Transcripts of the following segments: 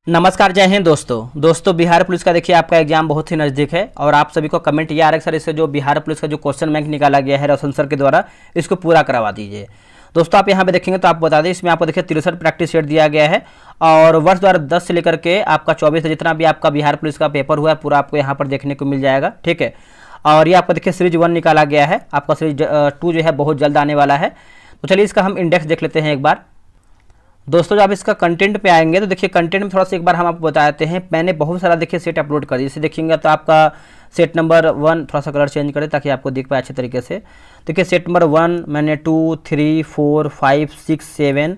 नमस्कार, जय हिंद दोस्तों बिहार पुलिस का देखिए आपका एग्जाम बहुत ही नज़दीक है और आप सभी को कमेंट ये आ रहा है सर इससे जो बिहार पुलिस का जो क्वेश्चन बैंक निकाला गया है रोशन सर के द्वारा इसको पूरा करवा दीजिए। दोस्तों आप यहाँ पे देखेंगे तो आप बता दें इसमें आपको देखिए 63 प्रैक्टिस सेट दिया गया है और वर्ष 2010 से लेकर के आपका 24 से जितना भी आपका बिहार पुलिस का पेपर हुआ है पूरा आपको यहाँ पर देखने को मिल जाएगा। ठीक है, और ये आपको देखिए सीरीज 1 निकाला गया है, आपका सीरीज 2 जो है बहुत जल्द आने वाला है। तो चलिए इसका हम इंडेक्स देख लेते हैं एक बार। दोस्तों जब आप इसका कंटेंट पे आएंगे तो देखिए कंटेंट में थोड़ा सा एक बार हम आपको बता देते हैं। मैंने बहुत सारा देखिए सेट अपलोड कर दिया, इसे देखेंगे तो आपका सेट नंबर 1 थोड़ा सा कलर चेंज करें ताकि आपको दिख पाए अच्छे तरीके से। देखिए सेट नंबर 1 मैंने 2 3 4 5 6 7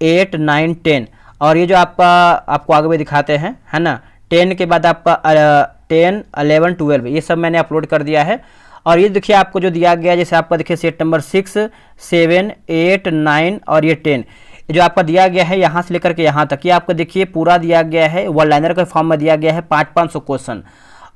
8 9 10 और ये जो आपको आगे में दिखाते हैं है ना, 10 के बाद आपका 10 11 12 ये सब मैंने अपलोड कर दिया है। और ये देखिए आपको जो दिया गया जैसे आपका देखिए सेट नंबर 6 7 8 9 और ये 10 जो आपका दिया गया है यहाँ से लेकर के यहाँ तक ये आपको देखिए पूरा दिया गया है, वन लाइनर के फॉर्म में दिया गया है 500 क्वेश्चन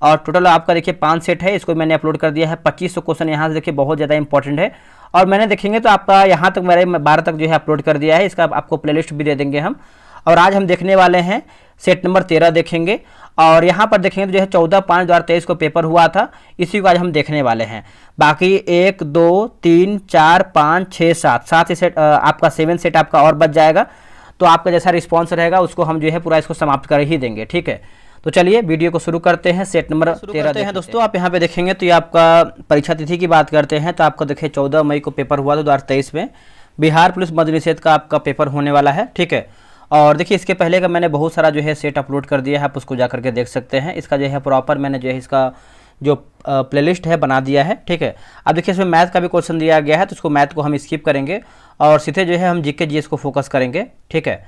और टोटल आपका देखिए 5 सेट है, इसको मैंने अपलोड कर दिया है 2500 क्वेश्चन यहाँ से देखिए बहुत ज़्यादा इंपॉर्टेंट है। और मैंने देखेंगे तो आपका यहाँ तक मेरे 12 तक जो है अपलोड कर दिया है, इसका आपको प्लेलिस्ट भी दे देंगे हम। और आज हम देखने वाले हैं सेट नंबर 13 देखेंगे और यहाँ पर देखेंगे तो जो है 14/5/2023 को पेपर हुआ था, इसी को आज हम देखने वाले हैं। बाकी 1 2 3 4 5 6 7 सेट आपका 7 सेट आपका और बच जाएगा, तो आपका जैसा रिस्पॉन्स रहेगा उसको हम जो है पूरा इसको समाप्त कर ही देंगे। ठीक है, तो चलिए वीडियो को शुरू करते हैं। सेट नंबर 13 हैं दोस्तों, आप यहाँ पे देखेंगे तो ये आपका परीक्षा तिथि की बात करते हैं तो आपको देखिए 14 मई को पेपर हुआ था 2023 में, बिहार पुलिस मद्य निषेध का आपका पेपर होने वाला है। ठीक है, और देखिए इसके पहले का मैंने बहुत सारा जो है सेट अपलोड कर दिया है, आप उसको जा करके देख सकते हैं। इसका जो है प्रॉपर मैंने जो है इसका जो प्लेलिस्ट है बना दिया है। ठीक है, अब देखिए इसमें मैथ का भी क्वेश्चन दिया गया है तो उसको मैथ को हम स्किप करेंगे और सीधे जो है हम जीके जीएस को फोकस करेंगे। ठीक है,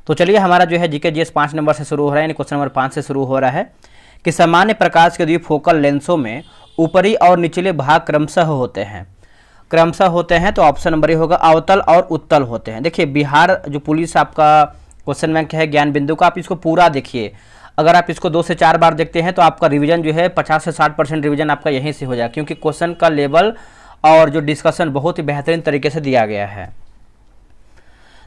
तो चलिए हमारा जो है जीके जीएस 5 नंबर से शुरू हो रहा है, यानी क्वेश्चन नंबर 5 से शुरू हो रहा है कि सामान्य प्रकाश के द्विफोकल लेंसों में ऊपरी और निचले भाग क्रमशः होते हैं तो ऑप्शन नंबर ये होगा अवतल और उत्तल होते हैं। देखिए बिहार जो पुलिस आपका क्वेश्चन बैंक है ज्ञान बिंदु का, आप इसको पूरा देखिए। अगर आप इसको 2 से 4 बार देखते हैं तो आपका रिवीजन जो है 50 से 60% रिवीजन आपका यहीं से हो जाएगा, क्योंकि क्वेश्चन का लेवल और जो डिस्कशन बहुत ही बेहतरीन तरीके से दिया गया है।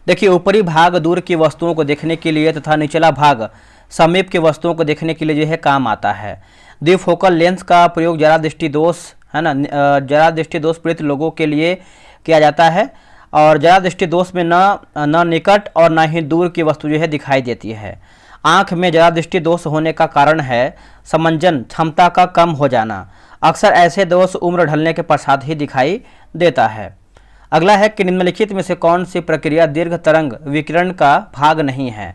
देखिए ऊपरी भाग दूर की वस्तुओं को देखने के लिए तथा निचला भाग समीप की वस्तुओं को देखने के लिए जो है काम आता है। द्विफोकल लेंस का प्रयोग जरा दृष्टि दोष है ना, जरा दृष्टि दोष पीड़ित लोगों के लिए किया जाता है और जरा दृष्टि दोष में न निकट और न ही दूर की वस्तु जो है दिखाई देती है। आँख में जरा दृष्टि दोष होने का कारण है समंजन क्षमता का कम हो जाना। अक्सर ऐसे दोष उम्र ढलने के पश्चात ही दिखाई देता है। अगला है कि निम्नलिखित में से कौन सी प्रक्रिया दीर्घ तरंग विकिरण का भाग नहीं है।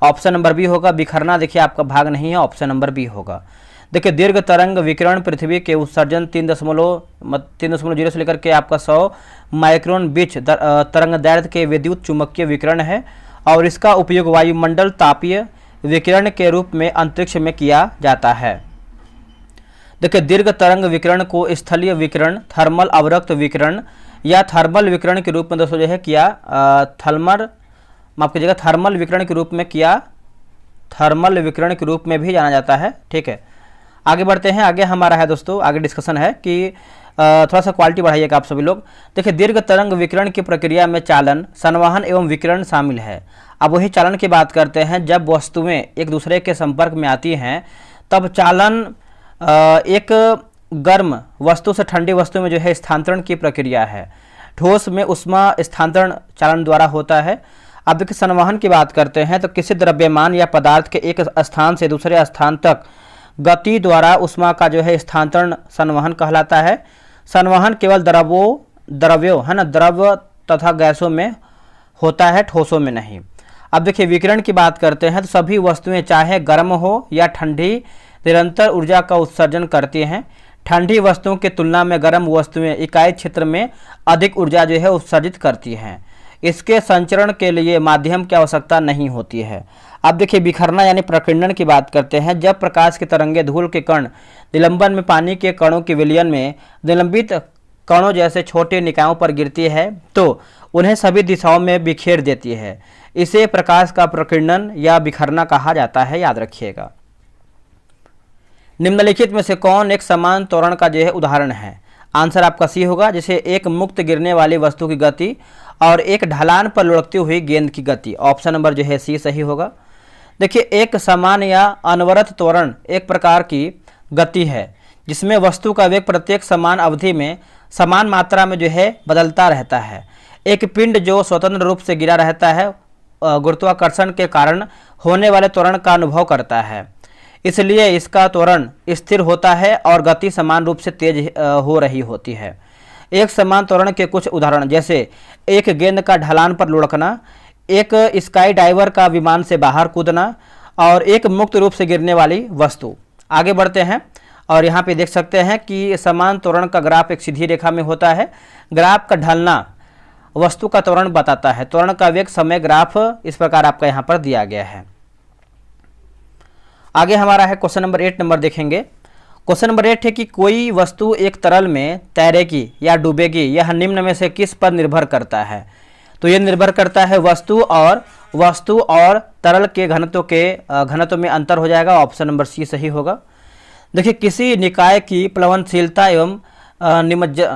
ऑप्शन नंबर बी होगा बिखरना, देखिए आपका भाग नहीं है, ऑप्शन नंबर बी होगा। देखिए दीर्घ तरंग विकिरण पृथ्वी के उत्सर्जन 3.0 से लेकर के आपका 100 माइक्रोन बीच तरंग दैर्ध्य के विद्युत चुंबकीय विकिरण है और इसका उपयोग वायुमंडल तापीय विकिरण के रूप में अंतरिक्ष में किया जाता है। देखिए दीर्घ तरंग विकिरण को स्थलीय विकिरण, थर्मल अवरक्त विकिरण या थर्मल विकिरण के रूप में दोस्तों जो है किया थर्मल विकिरण के रूप में किया, थर्मल विकिरण के रूप में भी जाना जाता है। ठीक है, आगे बढ़ते हैं। आगे हमारा है दोस्तों, आगे डिस्कशन है कि थोड़ा सा क्वालिटी बढ़ाइएगा आप सभी लोग। देखिए दीर्घ तरंग विकिरण की प्रक्रिया में चालन, संवहन एवं विकिरण शामिल है। अब वही चालन की बात करते हैं, जब वस्तुएं एक दूसरे के संपर्क में आती हैं तब चालन एक गर्म वस्तु से ठंडी वस्तु में जो है स्थानांतरण की प्रक्रिया है। ठोस में ऊष्मा स्थानांतरण चालन द्वारा होता है। अब देखिए संवहन की बात करते हैं तो किसी द्रव्यमान या पदार्थ के एक स्थान से दूसरे स्थान तक गति द्वारा ऊष्मा का जो है स्थानांतरण संवहन कहलाता है। संवहन केवल द्रव्यों है ना, द्रव तथा गैसों में होता है, ठोसों में नहीं। अब देखिए विकिरण की बात करते हैं तो सभी वस्तुएं चाहे गर्म हो या ठंडी निरंतर ऊर्जा का उत्सर्जन करती हैं। ठंडी वस्तुओं की तुलना में गर्म वस्तुएं इकाई क्षेत्र में अधिक ऊर्जा जो है उत्सर्जित करती हैं। इसके संचरण के लिए माध्यम की आवश्यकता नहीं होती है। अब देखिए बिखरना यानी प्रकीर्णन की बात करते हैं, जब प्रकाश की तरंगें धूल के कण निलंबन में पानी के कणों के विलयन में निलंबित कणों जैसे छोटे निकायों पर गिरती है तो उन्हें सभी दिशाओं में बिखेर देती है। इसे प्रकाश का प्रकीर्णन या बिखरना कहा जाता है, याद रखिएगा। निम्नलिखित में से कौन एक समान त्वरण का जो है उदाहरण है। आंसर आपका सी होगा, जैसे एक मुक्त गिरने वाली वस्तु की गति और एक ढलान पर लुढ़कती हुई गेंद की गति। ऑप्शन नंबर जो है सी सही होगा। देखिए, एक समान या अनवरत त्वरण एक प्रकार की गति है जिसमें वस्तु का वेग प्रत्येक समान अवधि में समान मात्रा में जो है बदलता रहता है। एक पिंड जो स्वतंत्र रूप से गिरा रहता है गुरुत्वाकर्षण के कारण होने वाले त्वरण का अनुभव करता है, इसलिए इसका त्वरण स्थिर होता है और गति समान रूप से तेज हो रही होती है। एक समान त्वरण के कुछ उदाहरण, जैसे एक गेंद का ढलान पर लुढ़कना, एक स्काई डाइवर का विमान से बाहर कूदना और एक मुक्त रूप से गिरने वाली वस्तु। आगे बढ़ते हैं और यहाँ पे देख सकते हैं कि समान त्वरण का ग्राफ एक सीधी रेखा में होता है। ग्राफ का ढलना वस्तु का त्वरण बताता है। त्वरण का वेग समय ग्राफ इस प्रकार आपका यहाँ पर दिया गया है। आगे हमारा है क्वेश्चन नंबर 8 नंबर देखेंगे। क्वेश्चन नंबर 8 है कि कोई वस्तु एक तरल में तैरेगी या डूबेगी, यह निम्न में से किस पर निर्भर करता है? तो यह निर्भर करता है वस्तु और तरल के घनत्व में अंतर हो जाएगा। ऑप्शन नंबर सी सही होगा। देखिए, किसी निकाय की प्लवनशीलता एवं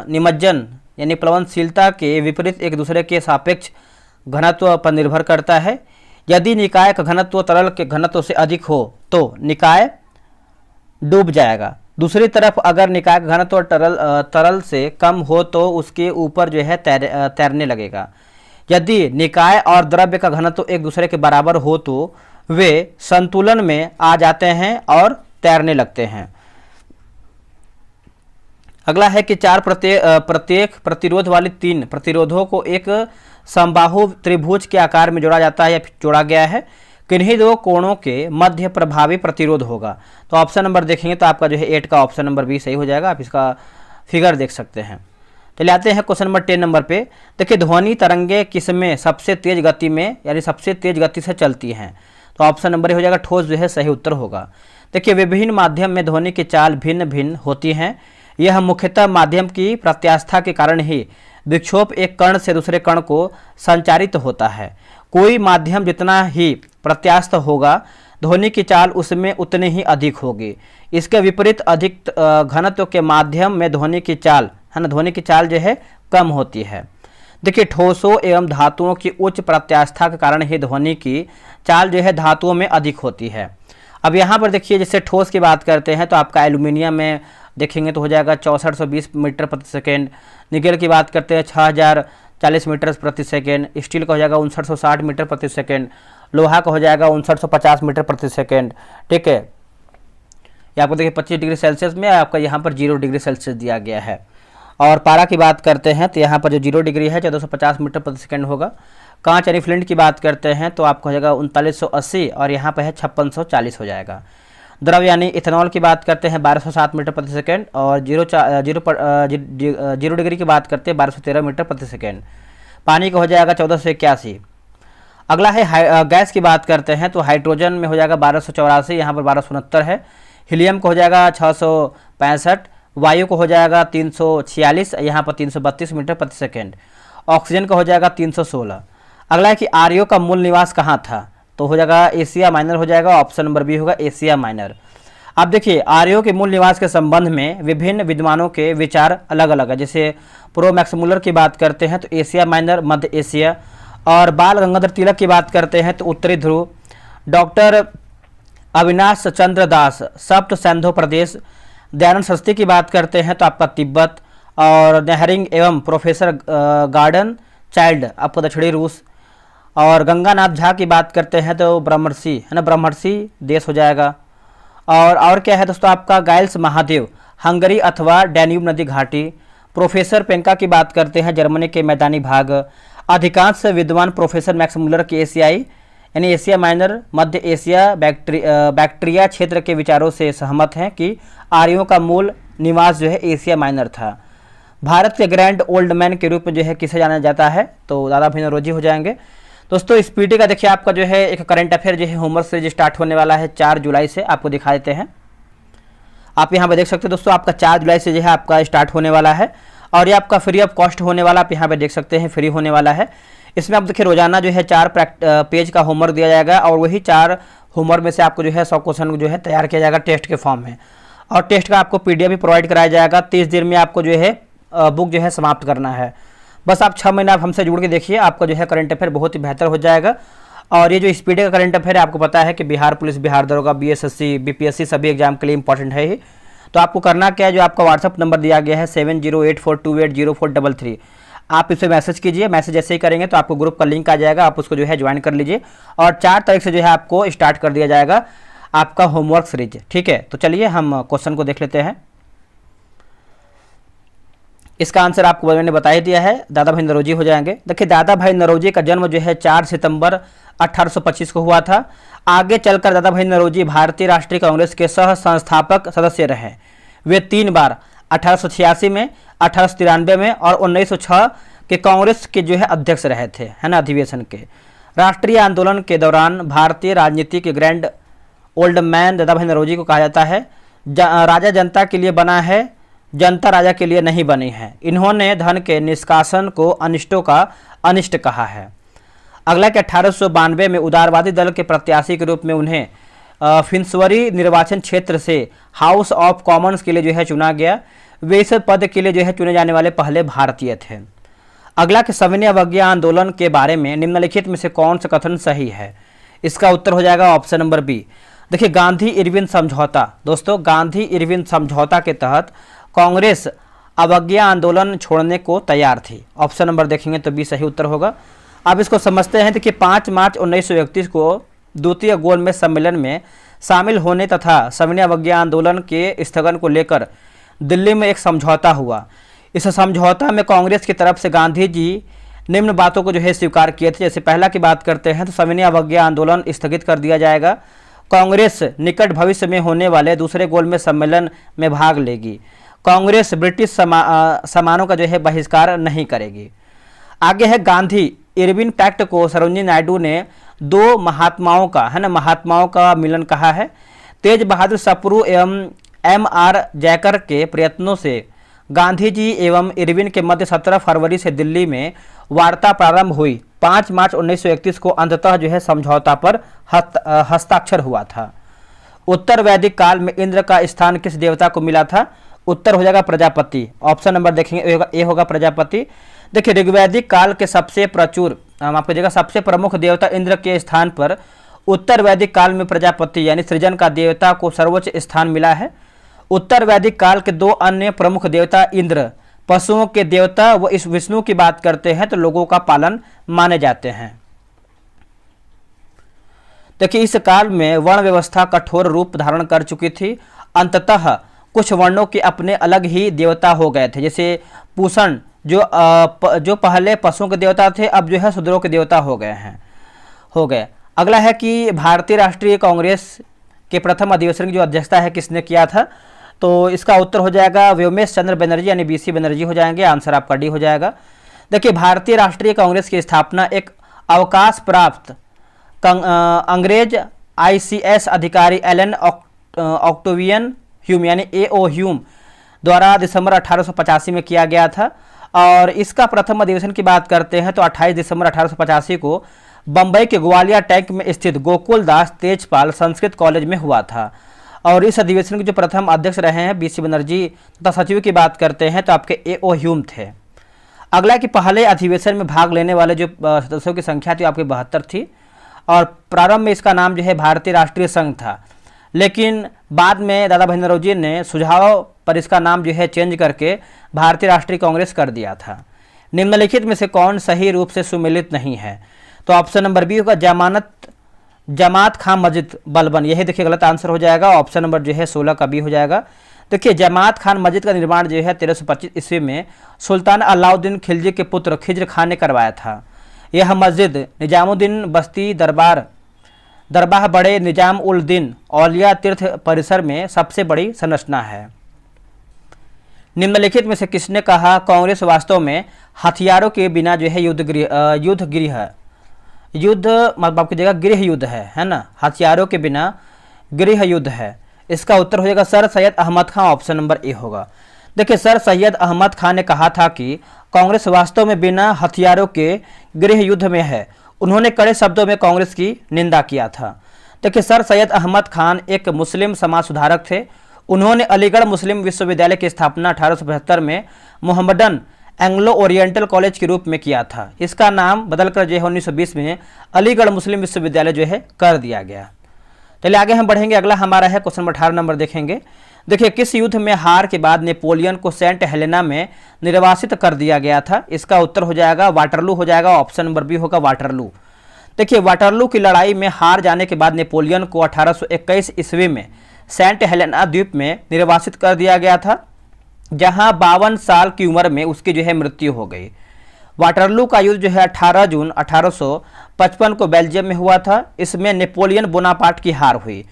निमज्जन यानी प्लवनशीलता के विपरीत एक दूसरे के सापेक्ष घनत्व पर निर्भर करता है। यदि निकाय का घनत्व तरल के घनत्व से अधिक हो तो निकाय डूब जाएगा। दूसरी तरफ अगर निकाय का घनत्व तरल से कम हो तो उसके ऊपर जो है तैरने लगेगा। यदि निकाय और द्रव्य का घनत्व एक दूसरे के बराबर हो तो वे संतुलन में आ जाते हैं और तैरने लगते हैं। अगला है कि प्रत्येक प्रतिरोध वाली 3 प्रतिरोधों को एक समबाहु त्रिभुज के आकार में जोड़ा जाता है या जोड़ा गया है। किन्हीं 2 कोणों के मध्य प्रभावी प्रतिरोध होगा। तो ऑप्शन नंबर देखेंगे तो आपका जो है 8 का ऑप्शन नंबर बी सही हो जाएगा। आप इसका फिगर देख सकते हैं। चलिए आते हैं क्वेश्चन नंबर 10 नंबर पे। देखिए, ध्वनि तरंगे किसमें सबसे तेज गति में यानी सबसे तेज गति से चलती हैं? तो ऑप्शन नंबर हो जाएगा ठोस जो है सही उत्तर होगा। देखिए, विभिन्न माध्यम में ध्वनि की चाल भिन्न भिन्न होती हैं। यह मुख्यतः माध्यम की प्रत्यास्था के कारण ही विक्षोभ एक कण से दूसरे कण को संचारित होता है। कोई माध्यम जितना ही प्रत्यास्थ होगा ध्वनि की चाल उसमें उतनी ही अधिक होगी। इसके विपरीत अधिक घनत्व के माध्यम में ध्वनि की चाल ध्वनि की चाल जो है कम होती है। देखिए, ठोसों एवं धातुओं की उच्च प्रत्यास्था के कारण ही ध्वनि की चाल जो है धातुओं में अधिक होती है। अब यहाँ पर देखिए, जैसे ठोस की बात करते हैं तो आपका एल्यूमिनियम में देखेंगे तो हो जाएगा 6420 मीटर प्रति सेकेंड। निकेल की बात करते हैं 6040 मीटर प्रति सेकेंड। स्टील का हो जाएगा 5960 मीटर प्रति सेकेंड। लोहा का हो जाएगा 5950 मीटर प्रति सेकेंड। ठीक है, ये आपको देखिए 25 डिग्री सेल्सियस में, आपका यहाँ पर 0 डिग्री सेल्सियस दिया गया है। और पारा की बात करते हैं तो यहाँ पर जो 0 डिग्री है 1450 मीटर प्रति सेकेंड होगा। कांच यानी फ्लिंट की बात करते हैं तो आपको हो जाएगा 3980 और यहाँ पर है 5640 हो जाएगा। द्रव यानी इथेनॉल की बात करते हैं 1207 मीटर प्रति सेकेंड और 0 डिग्री की बात करते हैं 1213 मीटर प्रति सेकेंड। पानी का हो जाएगा 1481। अगला है गैस की बात करते हैं तो हाइड्रोजन में हो जाएगा 1284, यहाँ पर 1269 है। हीलियम को हो जाएगा 665, वायु को हो जाएगा 346, यहाँ पर 332 मीटर प्रति सेकेंड। ऑक्सीजन का हो जाएगा 316। अगला है कि आर्यों का मूल निवास कहाँ था? तो हो जाएगा एशिया माइनर हो जाएगा। ऑप्शन नंबर बी होगा एशिया माइनर। अब देखिए, आर्यों के मूल निवास के संबंध में विभिन्न विद्वानों के विचार अलग अलग है। जैसे प्रो मैक्समुलर की बात करते हैं तो एशिया माइनर मध्य एशिया, और बाल गंगाधर तिलक की बात करते हैं तो उत्तरी ध्रुव। डॉक्टर अविनाश चंद्र दास सप्त सैंधो प्रदेश। दयानंद सरस्वती की बात करते हैं तो आपका तिब्बत, और नेहरिंग एवं प्रोफेसर गार्डन चाइल्ड आपको दक्षिणी रूस। और गंगानाथ झा की बात करते हैं तो ब्रह्मर्षि है ना, ब्रह्मर्षि देश हो जाएगा। और क्या है दोस्तों, आपका गाइल्स महादेव हंगरी अथवा डैन्यूब नदी घाटी। प्रोफेसर पेंका की बात करते हैं जर्मनी के मैदानी भाग। अधिकांश विद्वान प्रोफेसर मैक्समुलर के एशियाई यानी एशिया माइनर मध्य एशिया बैक्ट्रिया क्षेत्र के विचारों से सहमत हैं कि आर्यों का मूल निवास जो है एशिया माइनर था। भारत के ग्रैंड ओल्ड मैन के रूप में जो है किसे जाना जाता है? तो दादा भीमराव हो जाएंगे। दोस्तों, इस पीटी का देखिए आपका जो है एक करंट अफेयर जो है होमवर्क सीरीज स्टार्ट होने वाला है 4 जुलाई से। आपको दिखा देते हैं, आप यहाँ पे देख सकते हैं दोस्तों, आपका 4 जुलाई से जो है आपका स्टार्ट होने वाला है और ये आपका फ्री ऑफ कॉस्ट होने वाला। आप यहाँ पे देख सकते हैं फ्री होने वाला है। इसमें आप देखिए रोजाना जो है 4 पेज का होमवर्क दिया जाएगा और वही 4 होमवर्क में से आपको जो है 100 क्वेश्चन जो है तैयार किया जाएगा टेस्ट के फॉर्म में, और टेस्ट का आपको PDF भी प्रोवाइड कराया जाएगा। 30 दिन में आपको जो है बुक जो है समाप्त करना है। बस आप 6 महीना आप हमसे जुड़ के देखिए, आपका जो है करंट अफेयर बहुत ही बेहतर हो जाएगा। और ये जो स्पीड का करंट अफेयर है, आपको पता है कि बिहार पुलिस, बिहार दरोगा, बीएसएससी, बीपीएससी सभी एग्जाम के लिए इंपॉर्टेंट है ही। तो आपको करना क्या है, जो आपका व्हाट्सअप नंबर दिया गया है 7084280433, आप इसे मैसेज कीजिए। मैसेज ऐसे ही करेंगे तो आपको ग्रुप का लिंक आ जाएगा, आप उसको जो है ज्वाइन कर लीजिए। और 4 तारीख से जो है आपको स्टार्ट कर दिया जाएगा आपका होमवर्क सीरीज, ठीक है। तो चलिए हम क्वेश्चन को देख लेते हैं। इसका आंसर आपको मैंने बता ही दिया है, दादा भाई नौरोजी हो जाएंगे। देखिए, दादा भाई नौरोजी का जन्म जो है 4 सितंबर 1825 को हुआ था। आगे चलकर दादा भाई नौरोजी भारतीय राष्ट्रीय कांग्रेस के सह संस्थापक सदस्य रहे। वे 3 बार 1886 में, 1893 में और 1906 के कांग्रेस के जो है अध्यक्ष रहे थे, है ना, अधिवेशन के। राष्ट्रीय आंदोलन के दौरान भारतीय राजनीति के ग्रैंड ओल्ड मैन दादा भाई नौरोजी को कहा जाता है। राजा जनता के लिए बना है, जनता राजा के लिए नहीं बनी है। इन्होंने धन के निष्कासन को अनिष्टों का अनिष्ट कहा है। अगला कि 1892 में उदारवादी दल के प्रत्याशी के रूप में उन्हें फिंसवरी निर्वाचन क्षेत्र से हाउस ऑफ कॉमन्स के लिए जो है चुना गया। वे इस पद के लिए जो है चुने जाने वाले पहले भारतीय थे। अगला कि सविनय अवज्ञा आंदोलन के बारे में निम्नलिखित में से कौन सा कथन सही है? इसका उत्तर हो जाएगा ऑप्शन नंबर बी। देखिए, गांधी इरविन समझौता, दोस्तों गांधी इरविन समझौता के तहत कांग्रेस अवज्ञा आंदोलन छोड़ने को तैयार थी। ऑप्शन नंबर देखेंगे तो बी सही उत्तर होगा। अब इसको समझते हैं। देखिए, 5 मार्च 1931 को द्वितीय गोलमेज सम्मेलन में शामिल होने तथा सविनय अवज्ञा आंदोलन के स्थगन को लेकर दिल्ली में एक समझौता हुआ। इस समझौता में कांग्रेस की तरफ से गांधी जी निम्न बातों को जो है स्वीकार किए थे। जैसे पहला की बात करते हैं तो सविनय अवज्ञा आंदोलन स्थगित कर दिया जाएगा। कांग्रेस निकट भविष्य में होने वाले दूसरे गोलमेज सम्मेलन में भाग लेगी। कांग्रेस ब्रिटिश सामानों का जो है बहिष्कार नहीं करेगी। आगे है गांधी इरविन पैक्ट को सरोजिनी नायडू ने 2 महात्माओं का, है ना, महात्माओं का मिलन कहा है। तेज बहादुर सप्रू एवं M.R. जयकर के प्रयत्नों से गांधी जी एवं इरविन के मध्य 17 फरवरी से दिल्ली में वार्ता प्रारंभ हुई। 5 मार्च 1931 को अंततः जो है समझौता पर हस्ताक्षर हुआ था। उत्तर वैदिक काल में इंद्र का स्थान किस देवता को मिला था? उत्तर हो जाएगा प्रजापति। ऑप्शन नंबर देखेंगे ए होगा प्रजापति। देखिए, ऋग्वैदिक काल के सबसे प्रचुर आपकी जगह सबसे प्रमुख देवता इंद्र के स्थान पर उत्तर वैदिक काल में प्रजापति यानी सृजन का देवता को सर्वोच्च स्थान मिला है। उत्तर वैदिक काल के 2 अन्य प्रमुख देवता इंद्र पशुओं के देवता व इस विष्णु की बात करते हैं तो लोगों का पालन माने जाते हैं। देखिए, इस काल में वर्ण व्यवस्था कठोर रूप धारण कर चुकी थी। अंततः कुछ वर्णों के अपने अलग ही देवता हो गए थे। जैसे पूषण जो पहले पशुओं के देवता थे, अब जो है शूद्रों के देवता हो गए। अगला है कि भारतीय राष्ट्रीय कांग्रेस के प्रथम अधिवेशन की जो अध्यक्षता है किसने किया था? तो इसका उत्तर हो जाएगा व्योमेश चंद्र बनर्जी यानी BC बनर्जी हो जाएंगे। आंसर आपका डी हो जाएगा। देखिए, भारतीय राष्ट्रीय कांग्रेस की स्थापना एक अवकाश प्राप्त अंग्रेज ICS अधिकारी एलन ऑक्टेवियन ह्यूम यानी AO ह्यूम द्वारा दिसंबर 1885 में किया गया था। और इसका प्रथम अधिवेशन की बात करते हैं तो 28 दिसंबर 1885 को बम्बई के ग्वालियर टैंक में स्थित गोकुल दास तेजपाल संस्कृत कॉलेज में हुआ था। और इस अधिवेशन के जो प्रथम अध्यक्ष रहे हैं BC बनर्जी तथा सचिव की बात करते हैं तो आपके AO ह्यूम थे। अगला कि पहले अधिवेशन में भाग लेने वाले जो सदस्यों की संख्या थी आपकी 72 थी। और प्रारंभ में इसका नाम जो है भारतीय राष्ट्रीय संघ था, लेकिन बाद में दादा भाई नौरोजी ने सुझाव पर इसका नाम जो है चेंज करके भारतीय राष्ट्रीय कांग्रेस कर दिया था। निम्नलिखित में से कौन सही रूप से सुमेलित नहीं है? तो ऑप्शन नंबर बी होगा जमात खां मस्जिद बलबन। यही देखिए गलत आंसर हो जाएगा। ऑप्शन नंबर जो है 16 का बी हो जाएगा। देखिए, जमात खान मस्जिद का निर्माण जो है 1325 ईस्वी में सुल्तान अलाउद्दीन खिलजी के पुत्र खिज्र खान ने करवाया था। यह मस्जिद निजामुद्दीन बस्ती दरबाह बड़े निजाम उल दीन औलिया तीर्थ परिसर में सबसे बड़ी संरचना है। निम्नलिखित में से किसने कहा कांग्रेस वास्तव में हथियारों के बिना जो है युद्ध मतलब की जगह गृह युद्ध है ना, हथियारों के बिना गृह युद्ध है? इसका उत्तर हो जाएगा sir Syed Ahmad Khan. Option number A होगा। देखिए, सर सैयद अहमद खान ने कहा था कि कांग्रेस वास्तव में बिना हथियारों के गृह युद्ध में है। उन्होंने कड़े शब्दों में कांग्रेस की निंदा किया था। देखिए, सर सैयद अहमद खान एक मुस्लिम समाज सुधारक थे। उन्होंने अलीगढ़ मुस्लिम विश्वविद्यालय की स्थापना 1875 में मोहम्मदन एंग्लो ओरिएंटल कॉलेज के रूप में किया था। इसका नाम बदलकर जो है 1920 में अलीगढ़ मुस्लिम विश्वविद्यालय जो है कर दिया गया। चलिए आगे हम बढ़ेंगे। अगला हमारा है क्वेश्चन नंबर 18 नंबर देखेंगे। देखिए, किस युद्ध में हार के बाद नेपोलियन को सेंट हेलेना में निर्वासित कर दिया गया था? इसका उत्तर हो जाएगा वाटरलू हो जाएगा। ऑप्शन नंबर बी होगा वाटरलू। देखिए, वाटरलू की लड़ाई में हार जाने के बाद नेपोलियन को 1821 ईस्वी में सेंट हेलेना द्वीप में निर्वासित कर दिया गया था, जहां 52 साल की उम्र में उसकी जो है मृत्यु हो गई। वाटरलू का युद्ध जो है 18 जून 1855 को बेल्जियम में हुआ था। इसमें नेपोलियन बोनापार्ट की हार हुई।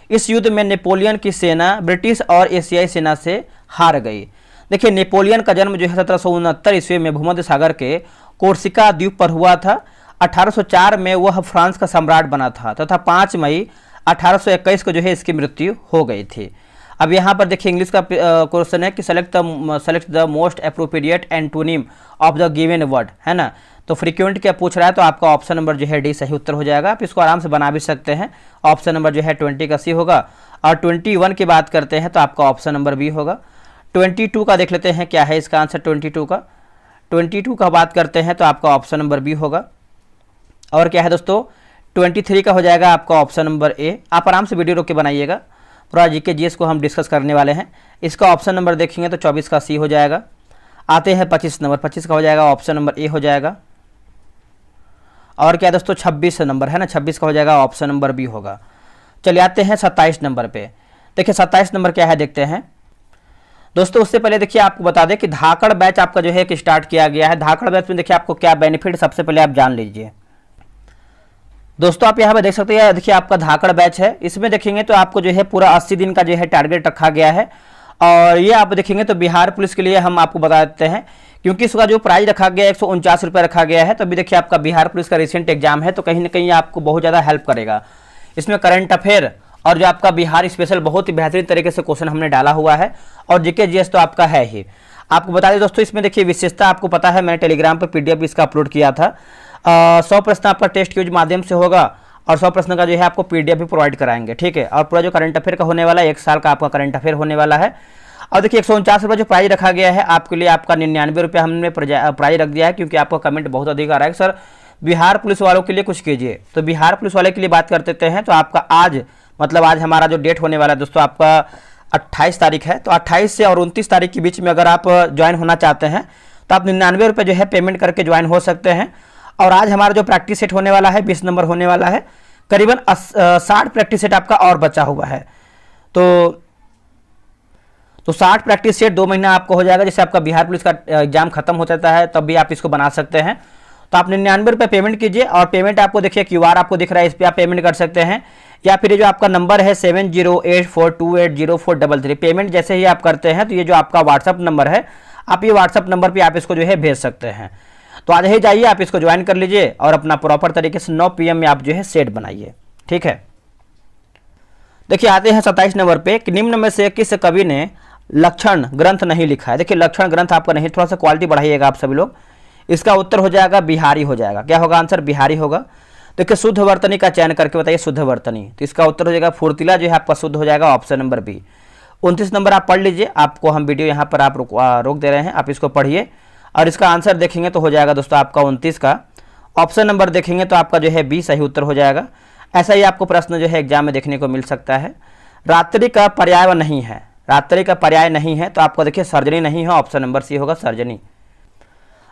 इस युद्ध में नेपोलियन की सेना ब्रिटिश और एशियाई सेना से हार गई। देखिए, नेपोलियन का जन्म जो है 1769 ईस्वी में भूमध्य सागर के कोर्सिका द्वीप पर हुआ था। 1804 में वह फ्रांस का सम्राट बना था तथा 5 मई 1821 को जो है इसकी मृत्यु हो गई थी। अब यहाँ पर देखिए इंग्लिश का क्वेश्चन है कि select the most appropriate antonym of the given word, है ना। तो फ्रीक्वेंट क्या पूछ रहा है, तो आपका ऑप्शन नंबर जो है डी सही उत्तर हो जाएगा। आप इसको आराम से बना भी सकते हैं। ऑप्शन नंबर जो है 20 का सी होगा। और 21 की बात करते हैं तो आपका ऑप्शन नंबर बी होगा। 22 का देख लेते हैं क्या है इसका आंसर। 22 का बात करते हैं तो आपका ऑप्शन नंबर बी होगा। और क्या है दोस्तों, 23 का हो जाएगा आपका ऑप्शन नंबर ए। आप आराम से वीडियो रोक के बनाइएगा, पूरा जीके जीएस को हम डिस्कस करने वाले हैं। इसका ऑप्शन नंबर देखेंगे तो 24 का सी हो जाएगा। आते हैं 25 नंबर। 25 का हो जाएगा ऑप्शन नंबर ए हो जाएगा। और क्या दोस्तों 26 नंबर है ना, 26 का हो जाएगा ऑप्शन नंबर बी होगा। चलिए आते हैं 27 नंबर पे। देखिए 27 नंबर क्या है देखते हैं दोस्तों। उससे पहले देखिए आपको बता दें कि धाकड़ बैच आपका जो है कि स्टार्ट किया गया है। धाकड़ बैच में देखिए आपको क्या बेनिफिट, सबसे पहले आप जान लीजिए दोस्तों। आप यहाँ पे देख सकते हैं, देखिए आपका धाकड़ बैच है। इसमें देखेंगे तो आपको जो है पूरा 80 दिन का जो है टारगेट रखा गया है। और ये आप देखेंगे तो बिहार पुलिस के लिए हम आपको बता देते हैं, क्योंकि इसका जो प्राइस रखा गया है 149 रुपये रखा गया है। तो अभी देखिए आपका बिहार पुलिस का रिसेंट एग्जाम है, तो कहीं ना कहीं आपको बहुत ज़्यादा हेल्प करेगा। इसमें करंट अफेयर और जो आपका बिहार स्पेशल बहुत ही बेहतरीन तरीके से क्वेश्चन हमने डाला हुआ है। और जीके जीएस तो आपका है ही। आपको बता दें दोस्तों, इसमें देखिए विशेषता आपको पता है, मैंने टेलीग्राम पर PDF इसका अपलोड किया था। 100 प्रश्न आपका टेस्ट के माध्यम से होगा और 100 प्रश्न का जो है आपको PDF भी प्रोवाइड कराएंगे, ठीक है। और पूरा जो करंट अफेयर का होने वाला है, 1 साल का आपका करंट अफेयर होने वाला है। और देखिए 149 रुपये जो प्राइस रखा गया है आपके लिए, आपका 99 रुपये हमने प्राइस रख दिया है, क्योंकि आपका कमेंट बहुत अधिक आ रहा है सर बिहार पुलिस वालों के लिए कुछ कीजिए। तो बिहार पुलिस वाले के लिए बात कर देते हैं। तो आपका आज मतलब आज हमारा जो डेट होने वाला है दोस्तों, आपका 28 तारीख है। तो 28 से और 29 तारीख के बीच में अगर आप ज्वाइन होना चाहते हैं तो आप 99 रुपये जो है पेमेंट करके ज्वाइन हो सकते हैं। और आज हमारा जो प्रैक्टिस सेट होने वाला है 20 नंबर होने वाला है। करीबन 60 प्रैक्टिस सेट आपका और बचा हुआ है। तो 60 प्रैक्टिस सेट 2 महीना आपको हो जाएगा। जैसे आपका बिहार पुलिस का एग्जाम खत्म हो जाता है तब भी आप इसको बना सकते हैं। तो आप 99 रुपये पेमेंट कीजिए। और पेमेंट आपको देखिए QR आपको दिख रहा है, इस पर आप पेमेंट कर सकते हैं। या फिर ये जो आपका नंबर है 7084280433, पेमेंट जैसे ही आप करते हैं तो ये जो आपका व्हाट्सअप नंबर है, आप ये व्हाट्सअप नंबर पर आप इसको जो है भेज सकते हैं। तो आज ही जाइए, आप इसको ज्वाइन कर लीजिए और अपना प्रॉपर तरीके से 9 PM में आप जो है सेट बनाइए, ठीक है। देखिए आते हैं 27 नंबर पे कि निम्न में से किस कवि ने लक्षण ग्रंथ नहीं लिखा है। देखिए लक्षण ग्रंथ आपका नहीं, थोड़ा सा क्वालिटी बढ़ाइएगा आप सभी लोग। इसका उत्तर हो जाएगा बिहारी हो जाएगा। क्या होगा आंसर, बिहारी होगा। देखिए शुद्ध वर्तनी का चयन करके बताइए शुद्ध वर्तनी। तो इसका उत्तर हो जाएगा फुर्तीला जो है आपका शुद्ध हो जाएगा, ऑप्शन नंबर बी। 29 नंबर आप पढ़ लीजिए, आपको हम वीडियो यहाँ पर आप रोक दे रहे हैं, आप इसको पढ़िए। और इसका आंसर देखेंगे तो हो जाएगा दोस्तों आपका 29 का ऑप्शन नंबर देखेंगे तो आपका जो है बी सही उत्तर हो जाएगा। ऐसा ही आपको प्रश्न जो है एग्जाम में देखने को मिल सकता है। रात्रि का पर्याय नहीं है, रात्रि का पर्याय नहीं है तो आपको देखिए सर्जनी नहीं है, ऑप्शन नंबर सी होगा सर्जनी।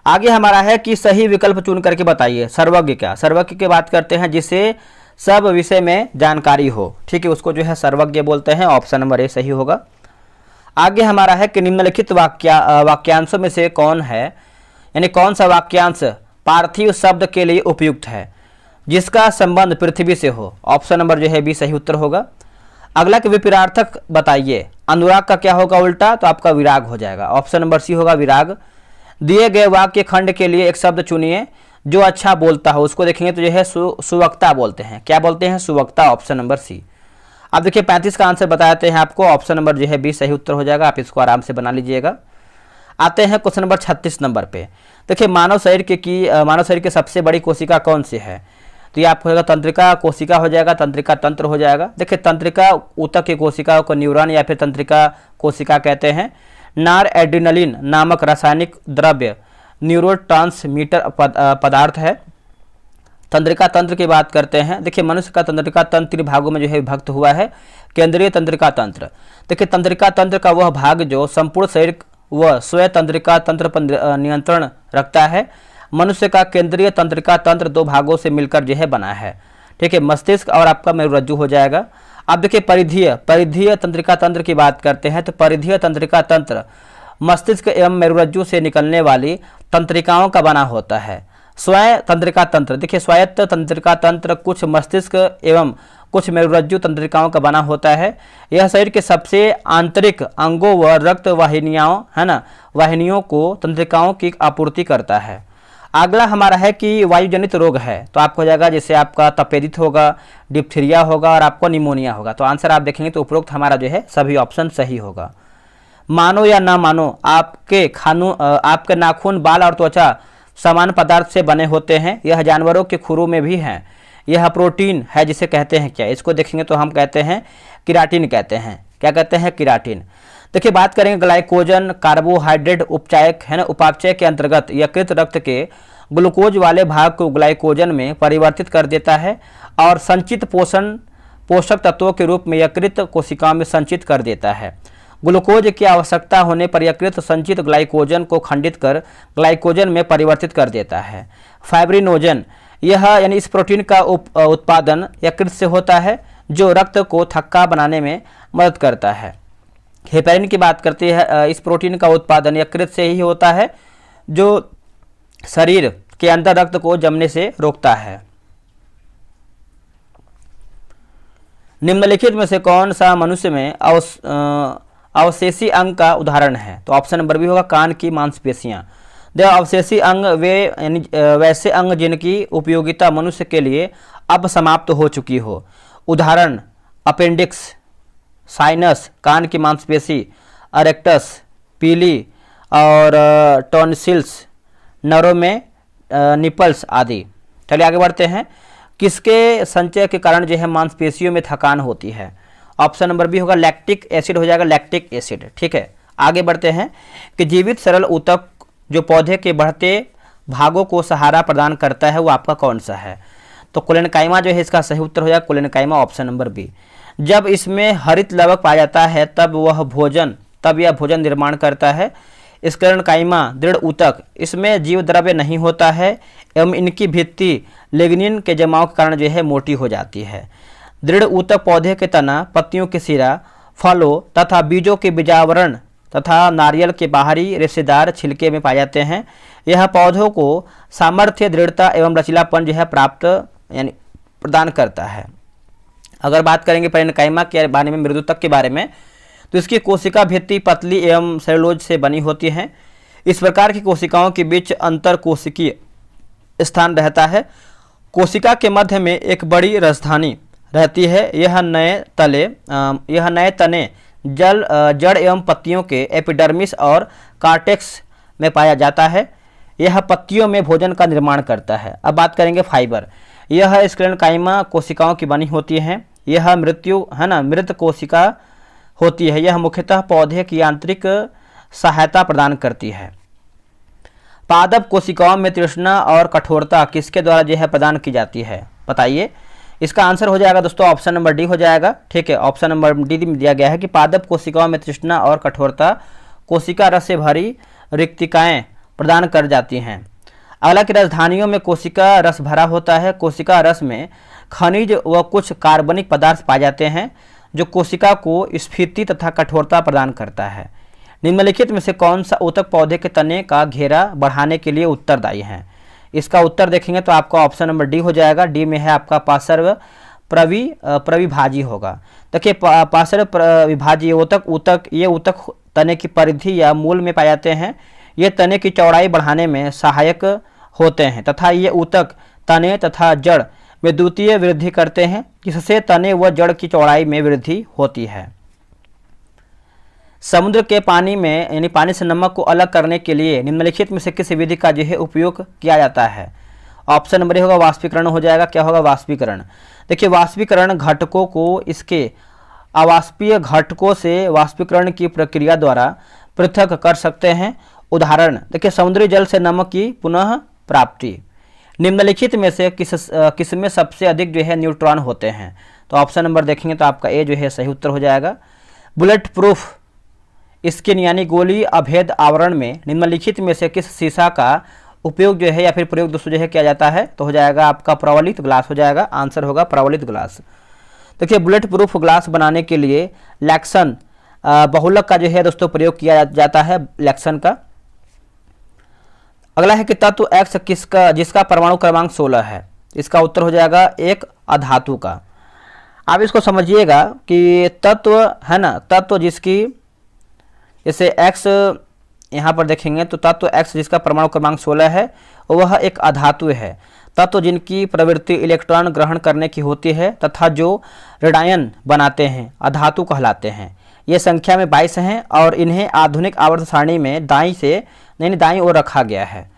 आगे हमारा है कि सही विकल्प चुन करके बताइए। सर्वज्ञ क्या, सर्वज्ञ की बात करते हैं जिसे सब विषय में जानकारी हो, ठीक है, उसको जो है सर्वज्ञ बोलते हैं, ऑप्शन नंबर ए सही होगा। आगे हमारा है कि निम्नलिखित वाक्यांशों में से कौन है, यानी कौन सा वाक्यांश पार्थिव शब्द के लिए उपयुक्त है जिसका संबंध पृथ्वी से हो, ऑप्शन नंबर जो है बी सही उत्तर होगा। अगला के विपरीतार्थक बताइए। अनुराग का क्या होगा उल्टा, तो आपका विराग हो जाएगा, ऑप्शन नंबर सी होगा विराग। दिए गए वाक्य खंड के लिए एक शब्द चुनिए जो अच्छा बोलता हो, उसको देखेंगे तो जो है सुवक्ता बोलते हैं। क्या बोलते हैं, सुवक्ता, ऑप्शन नंबर सी। अब देखिए 35 का आंसर बताते हैं आपको, ऑप्शन नंबर जो है बी सही उत्तर हो जाएगा। आप इसको आराम से बना लीजिएगा। आते हैं क्वेश्चन नंबर 36 नंबर पे। देखिए मानव शरीर की सबसे बड़ी कोशिका कौन सी है, तो ये आपको होगा तंत्रिका कोशिका हो जाएगा, तंत्रिका तंत्र हो जाएगा। देखिए तंत्रिका ऊतक की कोशिका को न्यूरॉन या फिर तंत्रिका कोशिका कहते हैं। नार एड्रिनलिन नामक रासायनिक द्रव्य न्यूरोट्रांसमीटर पदार्थ है। तंत्रिका तंत्र की बात करते हैं, देखिए मनुष्य का तंत्रिका तंत्र 3 भागों में जो है विभक्त हुआ है। केंद्रीय तंत्रिका तंत्र, देखिए तंत्रिका तंत्र का वह भाग जो संपूर्ण शरीर व स्वयं तंत्रिका तंत्र पर नियंत्रण रखता है। मनुष्य का केंद्रीय तंत्रिका तंत्र 2 भागों से मिलकर जो है बना है, ठीक है, मस्तिष्क और आपका मेरुरज्जु हो जाएगा। अब देखिए परिधीय तंत्रिका तंत्र की बात करते हैं, तो परिधीय तंत्रिका तंत्र मस्तिष्क एवं मेरुरज्जु से निकलने वाली तंत्रिकाओं का बना होता है। स्वयं तंत्रिका तंत्र, देखिए स्वायत्त तंत्रिका तंत्र कुछ मस्तिष्क एवं कुछ मेरुरज्जु तंत्रिकाओं का बना होता है। यह शरीर के सबसे आंतरिक अंगों व रक्त वाहिनियों है ना वाहिनियों को तंत्रिकाओं की आपूर्ति करता है। अगला हमारा है कि वायुजनित रोग है, तो आपको हो जाएगा जैसे आपका तपेदिक होगा, डिप्थीरिया होगा और आपको निमोनिया होगा। तो आंसर आप देखेंगे तो उपरोक्त हमारा जो है सभी ऑप्शन सही होगा। मानो या ना मानो आपके नाखून, बाल और त्वचा समान पदार्थ से बने होते हैं। यह जानवरों के खुरों में भी हैं। यह प्रोटीन है जिसे कहते हैं क्या, इसको देखेंगे तो हम कहते हैं केराटिन कहते हैं। क्या कहते हैं, केराटिन। देखिए बात करेंगे ग्लाइकोजन कार्बोहाइड्रेट उपचायक है ना, उपापचय के अंतर्गत यकृत रक्त के ग्लूकोज वाले भाग को ग्लाइकोजन में परिवर्तित कर देता है और संचित पोषक तत्वों के रूप में यकृत कोशिकाओं में संचित कर देता है। ग्लूकोज की आवश्यकता होने पर यकृत संचित ग्लाइकोजन को खंडित कर ग्लाइकोजन में परिवर्तित कर देता है। फाइब्रिनोजन, यह यानी इस प्रोटीन का उत्पादन यकृत से होता है जो रक्त को थक्का बनाने में मदद करता है। हेपेरिन की बात करते हैं, इस प्रोटीन का उत्पादन यकृत से ही होता है जो शरीर के अंदर रक्त को जमने से रोकता है। निम्नलिखित में से कौन सा मनुष्य में अवशेषी अंग का उदाहरण है, तो ऑप्शन नंबर बी होगा कान की मांसपेशियां। देखो अवशेषी अंग वैसे अंग जिनकी उपयोगिता मनुष्य के लिए अब समाप्त हो चुकी हो। उदाहरण अपेंडिक्स, साइनस कान की मांसपेशी, अरेक्टस पीली और टॉन्सिल्स, नरों में निपल्स आदि। चलिए आगे बढ़ते हैं। किसके संचय के कारण जो है मांसपेशियों में थकान होती है, ऑप्शन नंबर बी होगा लैक्टिक एसिड हो जाएगा, लैक्टिक एसिड। ठीक है, आगे बढ़ते हैं कि जीवित सरल ऊतक जो पौधे के बढ़ते भागों को सहारा प्रदान करता है वो आपका कौन सा है, तो कोलेनकाइमा जो है इसका सही उत्तर हो जाएगा कोलेनकाइमा, ऑप्शन नंबर बी। जब इसमें हरित लवक पाया जाता है तब यह भोजन निर्माण करता है। स्क्लेरेनकाइमा दृढ़ ऊतक, इसमें जीव द्रव्य नहीं होता है एवं इनकी भित्ति लिग्निन के जमाव के कारण जो है मोटी हो जाती है। दृढ़ ऊतक पौधे के तना, पत्तियों के सिरा, फलों तथा बीजों के बीजावरण तथा नारियल के बाहरी रेशेदार छिलके में पाए जाते हैं। यह पौधों को सामर्थ्य, दृढ़ता एवं लचीलापन जो है प्राप्त यानी प्रदान करता है। अगर बात करेंगे पेरेन्काइमा के बारे में, मृदुतक के बारे में, तो इसकी कोशिका भित्ति पतली एवं सेलुलोज से बनी होती है। इस प्रकार की कोशिकाओं के बीच अंतर कोशिकीय स्थान रहता है। कोशिका के मध्य में एक बड़ी राजधानी रहती है। यह नए तने जड़ एवं पत्तियों के एपिडर्मिस और कार्टेक्स में पाया जाता है। यह पत्तियों में भोजन का निर्माण करता है। अब बात करेंगे फाइबर। यह स्क्लेरेनकाइमा कोशिकाओं की बनी होती है। यह मृत कोशिका होती है। यह मुख्यतः पौधे की आंतरिक सहायता प्रदान करती है। पादप कोशिकाओं में तृष्णा और कठोरता किसके द्वारा जो है प्रदान की जाती है, बताइए। इसका आंसर हो जाएगा दोस्तों ऑप्शन नंबर डी हो जाएगा। ठीक है, ऑप्शन नंबर डी में दिया गया है कि पादप कोशिकाओं में तृष्णा और कठोरता कोशिका रस से भरी रिक्तिकाएं प्रदान कर जाती हैं। अगला की राजधानियों में कोशिका रस भरा होता है। कोशिका रस में खनिज व कुछ कार्बनिक पदार्थ पाए जाते हैं जो कोशिका को स्फीति तथा कठोरता प्रदान करता है। निम्नलिखित में से कौन सा ऊतक पौधे के तने का घेरा बढ़ाने के लिए उत्तरदायी है, इसका उत्तर देखेंगे तो आपका ऑप्शन नंबर डी हो जाएगा। डी में है आपका पार्श्व प्रविभाजी होगा। देखिए पार्श्व प्रविभाजी ये ऊतक तने की परिधि या मूल में पाए जाते हैं। ये तने की चौड़ाई बढ़ाने में सहायक होते हैं तथा ये ऊतक तने तथा जड़ में द्वितीय वृद्धि करते हैं, जिससे तने व जड़ की चौड़ाई में वृद्धि होती है। समुद्र के पानी में यानी पानी से नमक को अलग करने के लिए निम्नलिखित में से किस विधि का जो है उपयोग किया जाता है, ऑप्शन नंबर ए होगा वाष्पीकरण हो जाएगा। क्या होगा, वाष्पीकरण। देखिए वाष्पीकरण घटकों को इसके अवाष्पीय घटकों से वाष्पीकरण की प्रक्रिया द्वारा पृथक कर सकते हैं। उदाहरण देखिए, समुद्री जल से नमक की पुनः प्राप्ति। निम्नलिखित में से किसमें सबसे अधिक जो है न्यूट्रॉन होते हैं? तो ऑप्शन नंबर देखेंगे तो आपका ए जो है सही उत्तर हो जाएगा। बुलेट प्रूफ स्किन यानी गोली अभेद आवरण में निम्नलिखित में से किस शीशा का उपयोग जो है या फिर प्रयोग दोस्तों जो है किया जाता है? तो हो जाएगा आपका प्रवलित ग्लास हो जाएगा, आंसर होगा प्रवलित ग्लास। देखिए, बुलेट प्रूफ ग्लास बनाने के लिए लैक्सन बहुलक का जो है दोस्तों प्रयोग किया जाता है, लैक्सन का। अगला है कि तत्व एक्स किसका जिसका परमाणु क्रमांक 16 है? इसका उत्तर हो जाएगा एक अधातु का। आप इसको समझिएगा कि तत्व है ना, तत्व जिसकी जैसे एक्स यहाँ पर देखेंगे तो तत्व एक्स जिसका परमाणु क्रमांक 16 है वह एक अधातु है। तत्व जिनकी प्रवृत्ति इलेक्ट्रॉन ग्रहण करने की होती है तथा जो ऋणायन बनाते हैं अधातु कहलाते हैं। ये संख्या में 22 हैं और इन्हें आधुनिक आवर्त सारणी में दाईं ओर रखा गया है।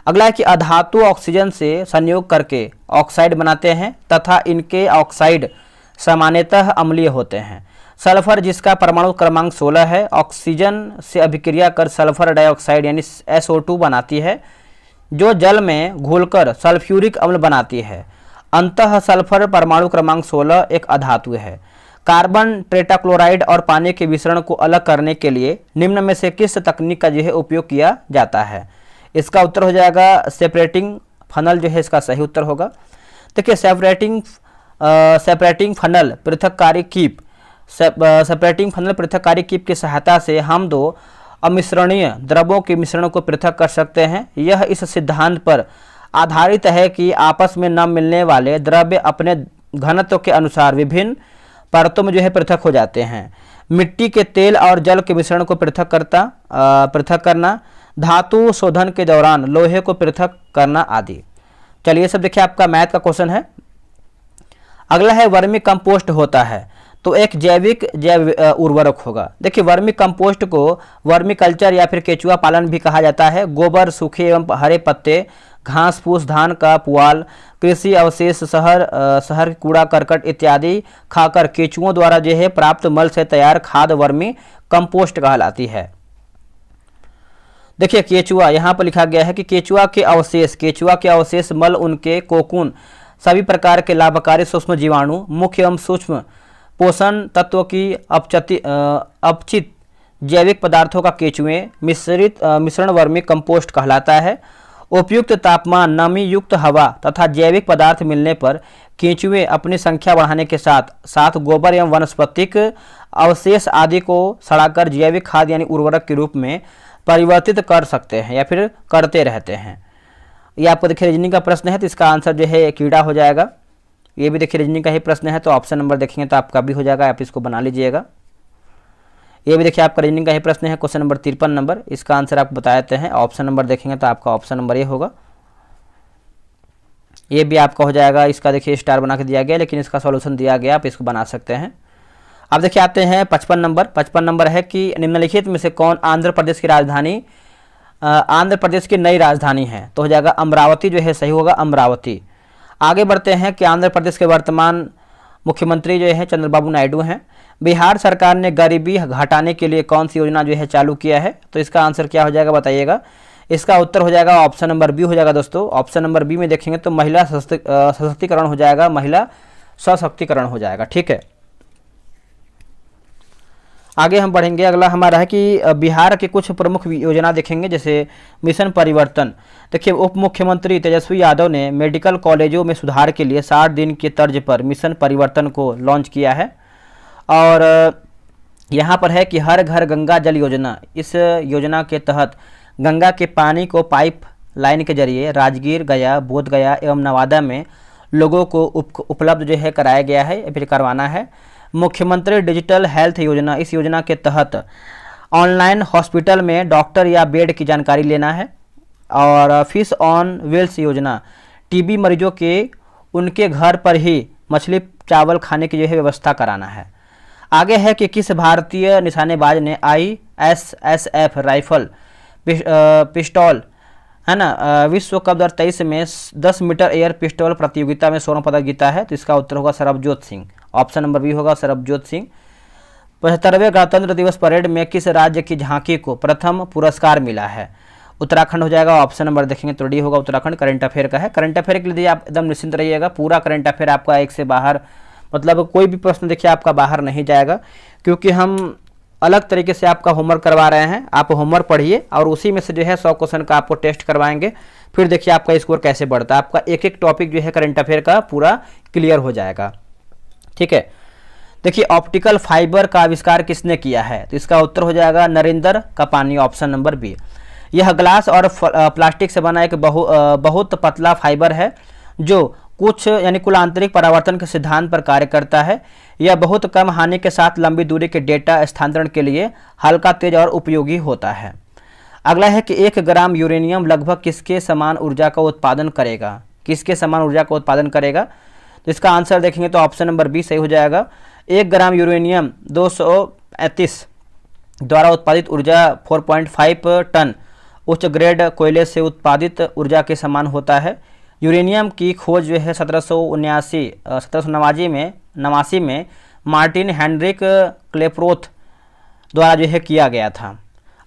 अगला है कि अधातु ऑक्सीजन से संयोग करके ऑक्साइड बनाते हैं तथा इनके ऑक्साइड सामान्यतः अम्लीय होते हैं। सल्फर जिसका परमाणु क्रमांक 16 है ऑक्सीजन से अभिक्रिया कर सल्फर डाइऑक्साइड यानी SO2 बनाती है, जो जल में घुलकर सल्फ्यूरिक अम्ल बनाती है। अंतः सल्फर परमाणु क्रमांक 16 एक अधातु है। कार्बन टेट्राक्लोराइड और पानी के मिश्रण को अलग करने के लिए निम्न में से किस तकनीक का जो है उपयोग किया जाता है? इसका उत्तर हो जाएगा सेपरेटिंग फनल जो है इसका सही उत्तर होगा। देखिए, सेपरेटिंग फनल पृथककारी कीप सेपरेटिंग फनल पृथककारी कीप की सहायता से हम दो अमिश्रणीय द्रवों के मिश्रण को पृथक कर सकते हैं। यह इस सिद्धांत पर आधारित है कि आपस में न मिलने वाले द्रव्य अपने घनत्व के अनुसार विभिन्न परतों में जो है पृथक हो जाते हैं। मिट्टी के तेल और जल के मिश्रण को पृथक करना, धातु शोधन के दौरान लोहे को पृथक करना आदि। चलिए सब देखिए, आपका मैथ का क्वेश्चन है। अगला है वर्मी कंपोस्ट होता है तो एक जैव उर्वरक होगा। देखिए, वर्मी कंपोस्ट को वर्मी कल्चर या फिर केचुआ पालन भी कहा जाता है। गोबर, सूखे एवं हरे पत्ते, घास फूस, धान का पुआल, कृषि अवशेष, शहर कूड़ा करकट इत्यादि खाकर केचुओं द्वारा जो है प्राप्त मल से तैयार खाद वर्मी कंपोस्ट कहलाती है। देखिए, केचुआ यहाँ पर लिखा गया है कि केचुआ के अवशेष मल, उनके कोकून, सभी प्रकार के लाभकारी सूक्ष्म जीवाणु, मुख्य एवं सूक्ष्म पोषण तत्वों की अपचित जैविक पदार्थों का केचुए मिश्रण वर्मी कंपोस्ट कहलाता है। उपयुक्त तापमान, नमी युक्त हवा तथा जैविक पदार्थ मिलने पर केंचुए अपनी संख्या बढ़ाने के साथ गोबर एवं वनस्पतिक अवशेष आदि को सड़ाकर जैविक खाद यानी उर्वरक के रूप में परिवर्तित कर सकते हैं या फिर करते रहते हैं। ये आपको देखिए रीजनिंग का प्रश्न है तो इसका आंसर जो है कीड़ा हो जाएगा। ये भी देखिए रीजनिंग का ही प्रश्न है तो ऑप्शन नंबर देखेंगे तो आपका भी हो जाएगा, आप इसको बना लीजिएगा। ये भी देखिए आपका रीजनिंग का ही प्रश्न है, क्वेश्चन नंबर 53 नंबर, इसका आंसर आप बता देते हैं। ऑप्शन नंबर देखेंगे तो आपका ऑप्शन नंबर ये होगा। ये भी आपका हो जाएगा, इसका देखिए स्टार बना के दिया गया लेकिन इसका सॉल्यूशन दिया गया, आप इसको बना सकते हैं। अब देखिए आते हैं 55 नंबर है कि निम्नलिखित में से कौन आंध्र प्रदेश की नई राजधानी है? तो हो जाएगा अमरावती जो है सही होगा, अमरावती। आगे बढ़ते हैं कि आंध्र प्रदेश के वर्तमान मुख्यमंत्री जो है चंद्रबाबू नायडू हैं। बिहार सरकार ने गरीबी घटाने के लिए कौन सी योजना जो है चालू किया है? तो इसका आंसर क्या हो जाएगा बताइएगा। इसका उत्तर हो जाएगा ऑप्शन नंबर बी हो जाएगा दोस्तों। ऑप्शन नंबर बी में देखेंगे तो महिला सशक्तिकरण हो जाएगा, महिला सशक्तिकरण हो जाएगा। ठीक है, आगे हम बढ़ेंगे। अगला हमारा है कि बिहार के कुछ प्रमुख योजना देखेंगे, जैसे मिशन परिवर्तन। देखिए, उप मुख्यमंत्री तेजस्वी यादव ने मेडिकल कॉलेजों में सुधार के लिए 60 दिन के तर्ज पर मिशन परिवर्तन को लॉन्च किया है। और यहाँ पर है कि हर घर गंगा जल योजना, इस योजना के तहत गंगा के पानी को पाइप लाइन के जरिए राजगीर, गया, बोधगया एवं नवादा में लोगों को उपलब्ध जो है कराया गया है, फिर करवाना है। मुख्यमंत्री डिजिटल हेल्थ योजना, इस योजना के तहत ऑनलाइन हॉस्पिटल में डॉक्टर या बेड की जानकारी लेना है। और फिश ऑन व्हील्स योजना, टीबी मरीजों के उनके घर पर ही मछली चावल खाने की जो है व्यवस्था कराना है। आगे है कि किस भारतीय निशानेबाज ने ISSF राइफल पिस्टल है ना विश्व कप 2023 में 10 मीटर एयर पिस्टल प्रतियोगिता में स्वर्ण पदक जीता है? तो इसका उत्तर होगा Sarabjot Singh. Option number B होगा सरबजोत सिंह। 75वें गणतंत्र दिवस परेड में किस राज्य की झांकी को प्रथम पुरस्कार मिला है? उत्तराखंड हो जाएगा। ऑप्शन नंबर देखेंगे तो डी होगा उत्तराखंड। करंट अफेयर का है। करंट अफेयर के लिए आप एकदम निश्चिंत रहिएगा, पूरा करंट अफेयर आपका एक से बाहर, मतलब कोई भी प्रश्न देखिए आपका बाहर नहीं जाएगा, क्योंकि हम अलग तरीके से आपका होमवर्क करवा रहे हैं। आप होमवर्क पढ़िए और उसी में से जो है 100 क्वेश्चन का आपको टेस्ट करवाएंगे, फिर देखिए आपका स्कोर कैसे बढ़ता है। आपका एक एक टॉपिक जो है करंट अफेयर का पूरा क्लियर हो जाएगा। ठीक है, देखिए ऑप्टिकल फाइबर का आविष्कार किसने किया है? तो इसका उत्तर हो जाएगा Narinder Kapany, option number B. यह ग्लास और प्लास्टिक से बना एक बहुत पतला फाइबर है जो कुछ यानी कुल आंतरिक परावर्तन के सिद्धांत पर कार्य करता है। यह बहुत कम हानि के साथ लंबी दूरी के डेटा स्थानांतरण के लिए हल्का, तेज और उपयोगी होता है। अगला है कि 1 ग्राम यूरेनियम लगभग किसके समान ऊर्जा का उत्पादन करेगा? किसके समान ऊर्जा का उत्पादन करेगा? तो इसका आंसर देखेंगे तो ऑप्शन नंबर बी सही हो जाएगा। 1 ग्राम यूरेनियम 235 द्वारा उत्पादित ऊर्जा 4.5 टन उच्च ग्रेड कोयले से उत्पादित ऊर्जा के समान होता है। यूरेनियम की खोज जो है 1789 में मार्टिन हेनरिक क्लेप्रोथ द्वारा जो है किया गया था।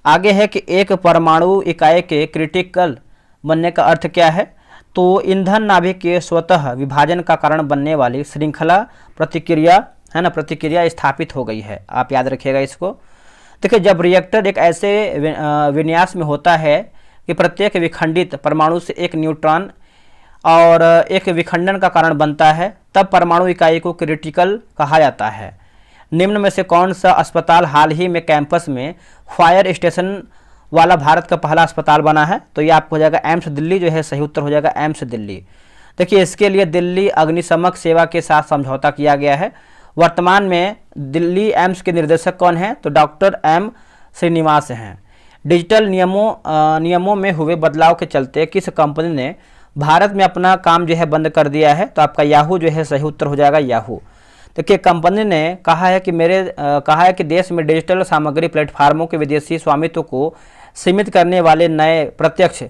आगे है कि एक परमाणु इकाई के क्रिटिकल बनने का अर्थ क्या है? तो ईंधन नाभिक के स्वतः विभाजन का कारण बनने वाली श्रृंखला प्रतिक्रिया है ना, प्रतिक्रिया स्थापित हो गई है। आप याद रखिएगा इसको। देखिए, जब रिएक्टर एक ऐसे विन्यास में होता है कि प्रत्येक विखंडित परमाणु से एक न्यूट्रॉन और एक विखंडन का कारण बनता है, तब परमाणु इकाई को क्रिटिकल कहा जाता है। निम्न में से कौन सा अस्पताल हाल ही में कैंपस में फायर स्टेशन वाला भारत का पहला अस्पताल बना है? तो ये आपको हो जाएगा एम्स दिल्ली, जो है सही उत्तर हो जाएगा एम्स दिल्ली। देखिए, इसके लिए दिल्ली अग्निशमक सेवा के साथ समझौता किया गया है। वर्तमान में दिल्ली एम्स के निर्देशक कौन हैं? तो डॉक्टर एम श्रीनिवास हैं। डिजिटल नियमों में हुए बदलाव के चलते किस कंपनी ने भारत में अपना काम जो है बंद कर दिया है? तो आपका याहू जो है सही उत्तर हो जाएगा याहू। देखिए, कंपनी ने कहा है कि देश में डिजिटल सामग्री प्लेटफार्मों के विदेशी स्वामित्व को सीमित करने वाले नए प्रत्यक्ष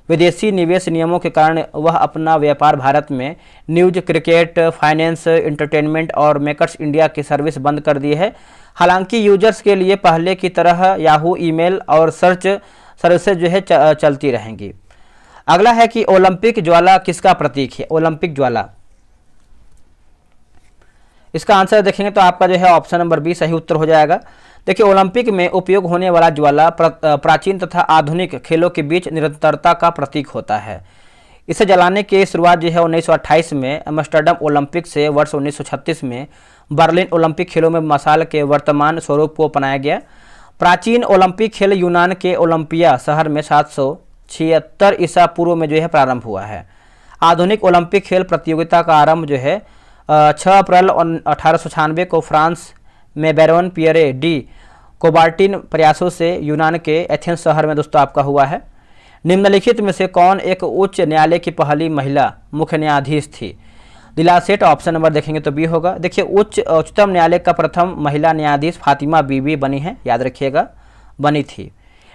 विदेशी निवेश नियमों के कारण वह अपना व्यापार भारत में न्यूज, क्रिकेट, फाइनेंस, एंटरटेनमेंट और मेकर्स इंडिया की सर्विस बंद कर दी है। हालांकि यूजर्स के लिए पहले की तरह याहू ईमेल और सर्च सर्विसेज जो है चलती रहेंगी। अगला है कि ओलंपिक ज्वाला किसका प्रतीक है? ओलंपिक ज्वाला, इसका आंसर देखेंगे तो आपका जो है ऑप्शन नंबर बी सही उत्तर हो जाएगा। देखिए, ओलंपिक में उपयोग होने वाला ज्वाला प्राचीन तथा आधुनिक खेलों के बीच निरंतरता का प्रतीक होता है। इसे जलाने की शुरुआत जो है 1928 में एम्स्टर्डम ओलंपिक से वर्ष 1936 में बर्लिन ओलंपिक खेलों में मशाल के वर्तमान स्वरूप को अपनाया गया। प्राचीन ओलंपिक खेल यूनान के ओलंपिया शहर में 776 ईसा पूर्व में जो है प्रारंभ हुआ है। आधुनिक ओलंपिक खेल प्रतियोगिता का आरंभ जो है 6 अप्रैल 1896 को फ्रांस में बैरोन पियरे डी कोबार्टिन प्रयासों से यूनान के एथेंस शहर में दोस्तों आपका हुआ है। निम्नलिखित में से कौन एक उच्च न्यायालय की पहली महिला मुख्य न्यायाधीश थी? दिला सेठ, ऑप्शन नंबर देखेंगे तो बी होगा। देखिए, उच्चतम न्यायालय का प्रथम महिला न्यायाधीश फातिमा बीबी बनी है, याद रखिएगा, बनी थी।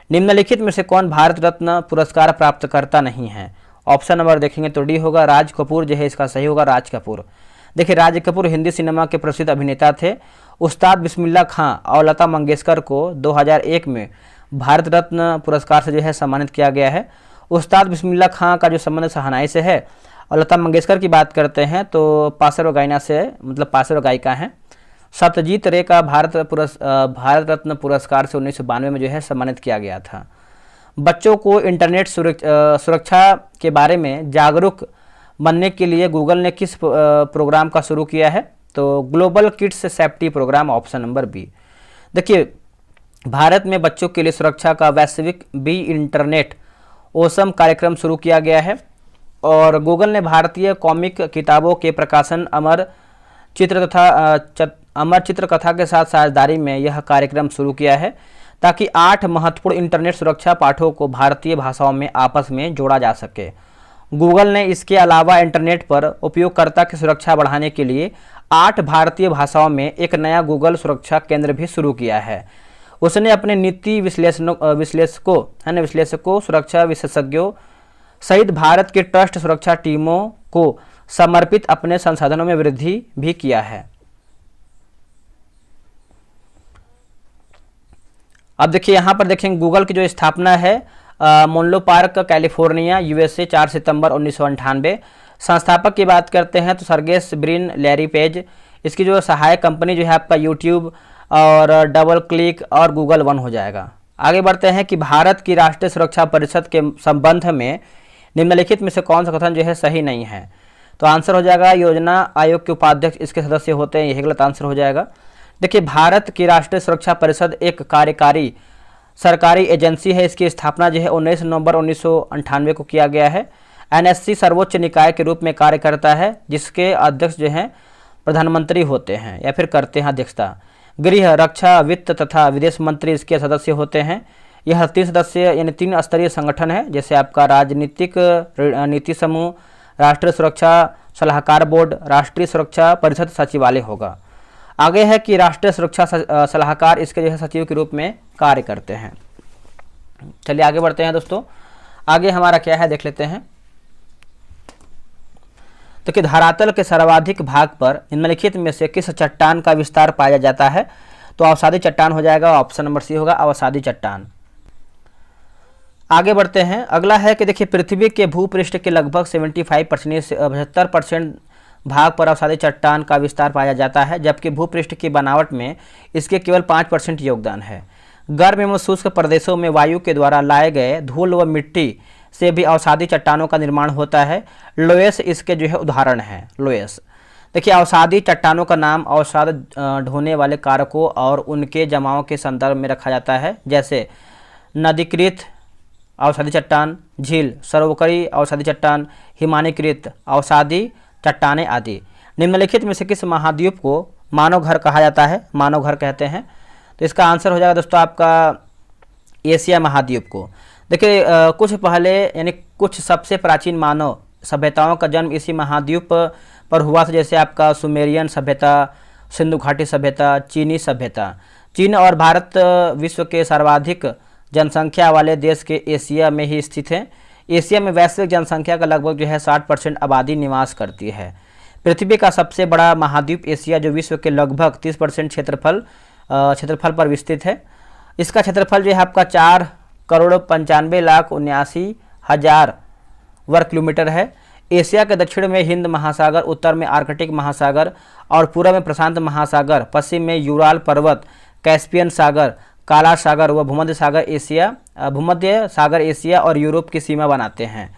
निम्नलिखित में से कौन भारत रत्न पुरस्कार प्राप्तकर्ता नहीं है? ऑप्शन नंबर देखेंगे तो डी होगा राज कपूर, जो है इसका सही होगा राज कपूर। देखिए, राज कपूर हिंदी सिनेमा के प्रसिद्ध अभिनेता थे। उस्ताद बिस्मिल्लाह खां और लता मंगेशकर को 2001 में भारत रत्न पुरस्कार से जो है सम्मानित किया गया है। उस्ताद बिस्मिल्लाह खां का जो संबंध शहनाई से है और लता मंगेशकर की बात करते हैं तो पार्श्व गायिका से, मतलब पार्श्व गायिका हैं। सत्यजीत रे का भारत रत्न पुरस्कार से 1992 में जो है सम्मानित किया गया था। बच्चों को इंटरनेट सुरक्षा के बारे में जागरूक बनने के लिए गूगल ने किस प्रोग्राम का शुरू किया है? तो global kids safety program, option number B. देखिए, भारत में बच्चों के लिए सुरक्षा का वैश्विक बी इंटरनेट ओसम कार्यक्रम शुरू किया गया है और गूगल ने भारतीय कॉमिक किताबों के प्रकाशन अमर चित्र कथा के साथ साझेदारी में यह कार्यक्रम शुरू किया है ताकि 8 महत्वपूर्ण इंटरनेट सुरक्षा पाठों को भारतीय भाषाओं में आपस में जोड़ा जा सके। गूगल ने इसके अलावा इंटरनेट पर उपयोगकर्ता की सुरक्षा बढ़ाने के लिए 8 भारतीय भाषाओं में एक नया गूगल सुरक्षा केंद्र भी शुरू किया है। उसने अपने नीति विश्लेषकों, सुरक्षा विशेषज्ञों सहित भारत के ट्रस्ट सुरक्षा टीमों को समर्पित अपने संसाधनों में वृद्धि भी किया है। अब देखिए यहाँ पर देखेंगे गूगल की जो स्थापना है मोनलो पार्क कैलिफोर्निया यूएसए 4 सितंबर 1998। संस्थापक की बात करते हैं तो सर्गेस ब्रिन, लैरी पेज। इसकी जो सहायक कंपनी जो है आपका यूट्यूब और डबल क्लिक और गूगल वन हो जाएगा। आगे बढ़ते हैं कि भारत की राष्ट्रीय सुरक्षा परिषद के संबंध में निम्नलिखित में से कौन सा कथन जो है सही नहीं है। तो आंसर हो जाएगा योजना आयोग के उपाध्यक्ष इसके सदस्य होते हैं, यही गलत आंसर हो जाएगा। देखिए भारत की राष्ट्रीय सुरक्षा परिषद एक कार्यकारी सरकारी एजेंसी है। इसकी स्थापना जो है 19 नवंबर 1998 को किया गया है। एनएससी सर्वोच्च निकाय के रूप में कार्य करता है, जिसके अध्यक्ष जो हैं प्रधानमंत्री होते हैं या फिर करते हैं अध्यक्षता। गृह, रक्षा, वित्त तथा विदेश मंत्री इसके सदस्य होते हैं। यह 3 सदस्य यानी 3 स्तरीय संगठन है, जैसे आपका राजनीतिक नीति समूह, राष्ट्रीय सुरक्षा सलाहकार बोर्ड, राष्ट्रीय सुरक्षा परिषद सचिवालय होगा। आगे है कि राष्ट्रीय सुरक्षा सलाहकार इसके जो है सचिव के रूप में कार्य करते हैं। चलिए आगे बढ़ते हैं दोस्तों। आगे हमारा क्या है देख लेते हैं। तो कि धरातल के सर्वाधिक भाग पर निम्नलिखित में से किस चट्टान का विस्तार पाया जाता है। तो अवसादी चट्टान हो जाएगा, ऑप्शन नंबर सी होगा अवसादी चट्टान। आगे बढ़ते हैं। अगला है कि देखिए पृथ्वी के भूपृष्ठ के लगभग 75% भाग पर अवसादी चट्टान का विस्तार पाया जाता है, जबकि भूपृष्ठ की बनावट में इसके केवल 5% योगदान है। गर्म एवं शुष्क प्रदेशों में वायु के द्वारा लाए गए धूल व मिट्टी से भी अवसादी चट्टानों का निर्माण होता है। लोयस इसके जो है उदाहरण है। लोयस देखिए अवसादी चट्टानों का नाम अवसाद ढोने वाले कारकों और उनके जमाव के संदर्भ में रखा जाता है, जैसे नदीकृत अवसादी चट्टान, झील, सरोवरी अवसादी चट्टान, हिमानीकृत अवसादी चट्टानें आदि। निम्नलिखित में से किस महाद्वीप को मानव घर कहा जाता है। मानव घर कहते हैं, तो इसका आंसर हो जाएगा दोस्तों आपका एशिया महाद्वीप को। देखिए कुछ पहले यानी कुछ सबसे प्राचीन मानव सभ्यताओं का जन्म इसी महाद्वीप पर हुआ था, जैसे आपका सुमेरियन सभ्यता, सिंधु घाटी सभ्यता, चीनी सभ्यता। चीन और भारत विश्व के सर्वाधिक जनसंख्या वाले देश के एशिया में ही स्थित हैं। एशिया में वैश्विक जनसंख्या का लगभग जो है 60% आबादी निवास करती है। पृथ्वी का सबसे बड़ा महाद्वीप एशिया जो विश्व के लगभग 30% क्षेत्रफल पर विस्तृत है। इसका क्षेत्रफल जो है आपका 4,95,79,000 वर्ग किलोमीटर है। एशिया के दक्षिण में हिंद महासागर, उत्तर में आर्कटिक महासागर और पूर्व में प्रशांत महासागर, पश्चिम में यूराल पर्वत, कैस्पियन सागर, काला सागर व भूमध्य सागर एशिया और यूरोप की सीमा बनाते हैं।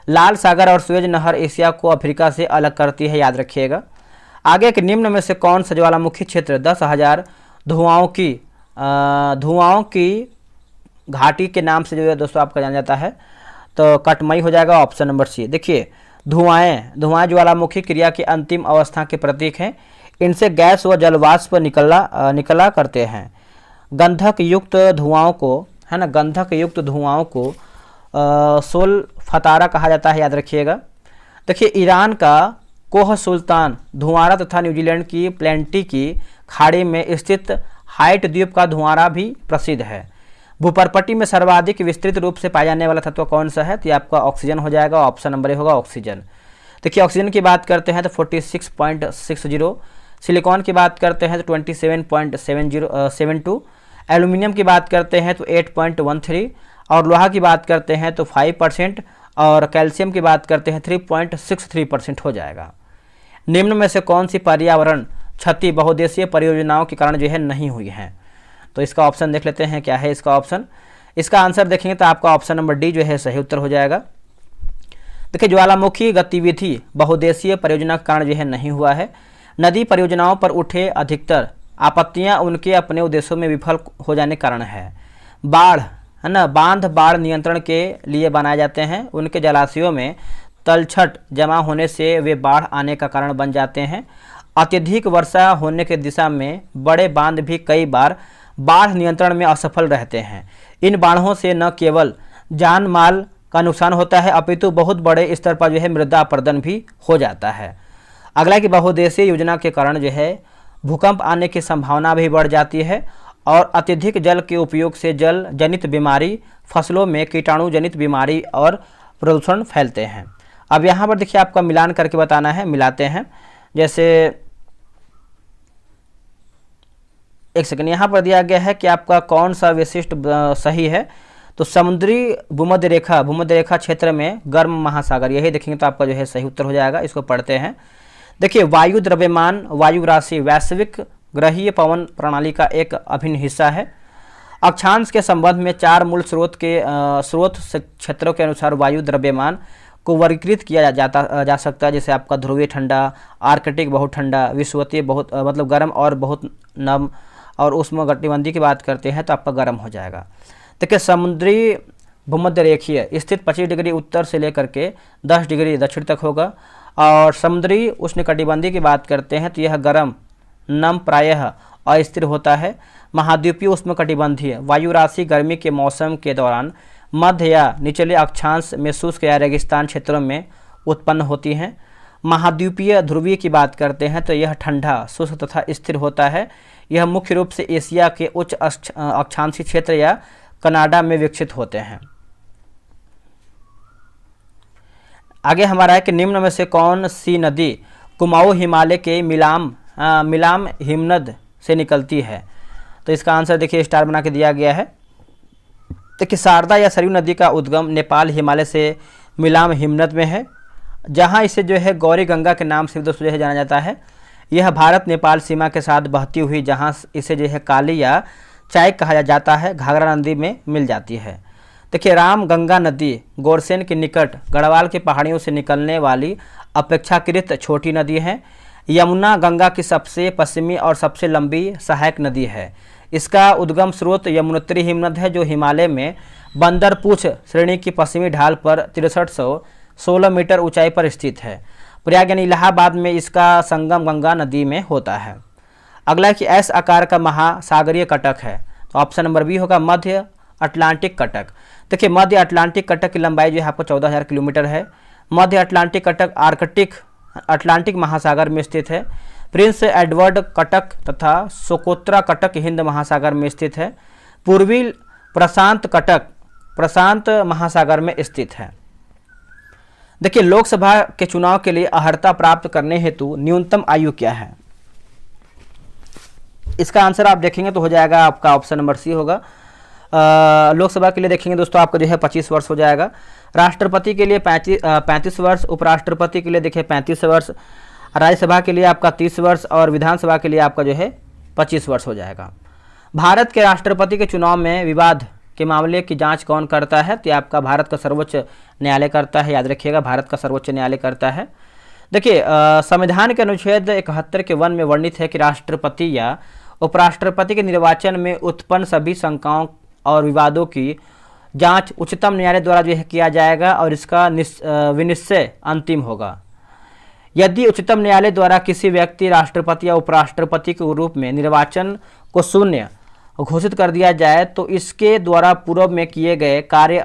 लाल सागर और सुएज नहर एशिया को अफ्रीका से अलग करती है, याद रखिएगा। आगे के निम्न में से कौन सा ज्वालामुखी क्षेत्र 10,000 धुआओं की घाटी के नाम से जो है दोस्तों आपका जाना जाता है। तो कटमई हो जाएगा, ऑप्शन नंबर सी। देखिए धुआं ज्वालामुखी क्रिया की अंतिम अवस्था के प्रतीक हैं। इनसे गैस व जलवाष्प निकला करते हैं। गंधक युक्त धुआओं को सोल फतारा कहा जाता है, याद रखिएगा। देखिए ईरान का कोह सुल्तान धुआरा तथा न्यूजीलैंड की प्लेंटी की खाड़ी में स्थित हाइट द्वीप का धुआरा भी प्रसिद्ध है। भूपर्पट्टी में सर्वाधिक विस्तृत रूप से पाया जाने वाला तत्व कौन सा है। तो ये आपका ऑक्सीजन हो जाएगा, ऑप्शन नंबर ए होगा ऑक्सीजन। देखिए ऑक्सीजन की बात करते हैं तो 46.60, सिलिकॉन की बात करते हैं तो 27.72, एल्यूमिनियम की बात करते हैं तो 8.13 और लोहा की बात करते हैं तो 5% और कैल्शियम की बात करते हैं 3.63% हो जाएगा। निम्न में से कौन सी पर्यावरण क्षति बहुउद्देशीय परियोजनाओं के कारण जो है नहीं हुई है। तो इसका ऑप्शन देख लेते हैं, क्या है इसका ऑप्शन। इसका आंसर देखेंगे तो आपका ऑप्शन नंबर डी जो है सही उत्तर हो जाएगा। देखिए ज्वालामुखी गतिविधि बहुउद्देशीय परियोजना के कारण जो है नहीं हुआ है। नदी परियोजनाओं पर उठे अधिकतर आपत्तियां उनके अपने उद्देश्यों में विफल हो जाने के कारण है। बाढ़ है ना, बांध बाढ़ नियंत्रण के लिए बनाए जाते हैं। उनके जलाशयों में तलछट जमा होने से वे बाढ़ आने का कारण बन जाते हैं। अत्यधिक वर्षा होने के दिशा में बड़े बांध भी कई बार बाढ़ नियंत्रण में असफल रहते हैं। इन बाढ़ों से न केवल जान माल का नुकसान होता है अपितु बहुत बड़े स्तर पर जो है मृदा अपरदन भी हो जाता है। अगला की बहुउद्देशीय योजना के कारण जो है भूकंप आने की संभावना भी बढ़ जाती है और अत्यधिक जल के उपयोग से जल जनित बीमारी, फसलों में कीटाणु जनित बीमारी और प्रदूषण फैलते हैं। अब यहाँ पर देखिए आपका मिलान करके बताना है, मिलाते हैं। जैसे एक सेकंड, यहाँ पर दिया गया है कि आपका कौन सा विशिष्ट सही है। तो समुद्री भूमध्य रेखा क्षेत्र में गर्म महासागर, यही देखेंगे तो आपका जो है सही उत्तर हो जाएगा। इसको पढ़ते हैं। देखिए, वायु द्रव्यमान वायु राशि वैश्विक ग्रहीय पवन प्रणाली का एक अभिन्न हिस्सा है। अक्षांश के संबंध में 4 मूल स्रोत क्षेत्रों के अनुसार वायु द्रव्यमान को वर्गीकृत किया जा सकता है, जैसे आपका ध्रुवीय ठंडा, आर्कटिक बहुत ठंडा, विषुवतीय बहुत मतलब गर्म और बहुत नम, और उष्णकटिबंधीय की बात करते हैं तो आपका गर्म हो जाएगा। देखिए, समुद्री भूमध्य रेखीय स्थित 25 डिग्री उत्तर से लेकर के 10 डिग्री दक्षिण तक होगा, और समुद्री उष्णकटिबंधीय की बात करते हैं तो यह गर्म नम प्रायः अस्थिर होता है। महाद्वीपीय उष्णकटिबंधीय वायु राशि गर्मी के मौसम के दौरान मध्य या निचले अक्षांश में शुष्क या रेगिस्तान क्षेत्रों में उत्पन्न होती हैं। महाद्वीपीय ध्रुवीय की बात करते हैं तो यह ठंडा, शुष्क तथा स्थिर होता है। यह मुख्य रूप से एशिया के उच्च अक्षांशीय क्षेत्र या कनाडा में विकसित होते हैं। आगे हमारा है कि निम्न में से कौन सी नदी कुमाऊं हिमालय के मिलाम हिमनद से निकलती है। तो इसका आंसर देखिए स्टार बना के दिया गया है। देखिए, शारदा या सरयू नदी का उद्गम नेपाल हिमालय से मिलाम हिमनद में है, जहां इसे जो है गौरी गंगा के नाम से दोस्तों जो है जाना जाता है। यह भारत नेपाल सीमा के साथ बहती हुई, जहां इसे जो है काली या चाय कहा जाता है, घाघरा नदी में मिल जाती है। देखिए, राम गंगा नदी गोरसेन के निकट गढ़वाल की पहाड़ियों से निकलने वाली अपेक्षाकृत छोटी नदी है। यमुना गंगा की सबसे पश्चिमी और सबसे लंबी सहायक नदी है। इसका उद्गम स्रोत यमुनोत्री हिमनद है, जो हिमालय में बंदरपूछ श्रेणी की पश्चिमी ढाल पर 6316 मीटर ऊंचाई पर स्थित है। प्रयाग यानी इलाहाबाद में इसका संगम गंगा नदी में होता है। अगला कि एस आकार का महासागरीय कटक है, तो ऑप्शन नंबर बी होगा मध्य अटलांटिक कटक। देखिए, मध्य अटलांटिक कटक की लंबाई जो है आपको 14,000 किलोमीटर है। मध्य अटलांटिक कटक अटलांटिक महासागर में स्थित है। प्रिंस एडवर्ड कटक तथा सोकोत्रा कटक हिंद महासागर में स्थित है। पूर्वी प्रशांत कटक प्रशांत महासागर में स्थित है। देखिए, लोकसभा के चुनाव के लिए अर्हता प्राप्त करने हेतु न्यूनतम आयु क्या है। इसका आंसर आप देखेंगे तो हो जाएगा आपका ऑप्शन नंबर सी होगा। लोकसभा के लिए देखेंगे दोस्तों आपका जो है 25 वर्ष हो जाएगा। राष्ट्रपति के लिए 35 वर्ष, उपराष्ट्रपति के लिए देखिए 35 वर्ष, राज्यसभा के लिए आपका 30 वर्ष और विधानसभा के लिए आपका जो है 25 वर्ष हो जाएगा। भारत के राष्ट्रपति के चुनाव में विवाद के मामले की जांच कौन करता है, तो आपका भारत का सर्वोच्च न्यायालय करता है। याद रखिएगा, भारत का सर्वोच्च न्यायालय करता है। देखिए, संविधान के अनुच्छेद 71 के 1 में वर्णित है कि राष्ट्रपति या उपराष्ट्रपति के निर्वाचन में उत्पन्न सभी शंकाओं और विवादों की जांच उच्चतम न्यायालय द्वारा जो है किया जाएगा और इसका विनिश्चय अंतिम होगा। यदि उच्चतम न्यायालय द्वारा किसी व्यक्ति राष्ट्रपति या उपराष्ट्रपति के रूप में निर्वाचन को शून्य घोषित कर दिया जाए तो इसके द्वारा पूर्व में किए गए कार्य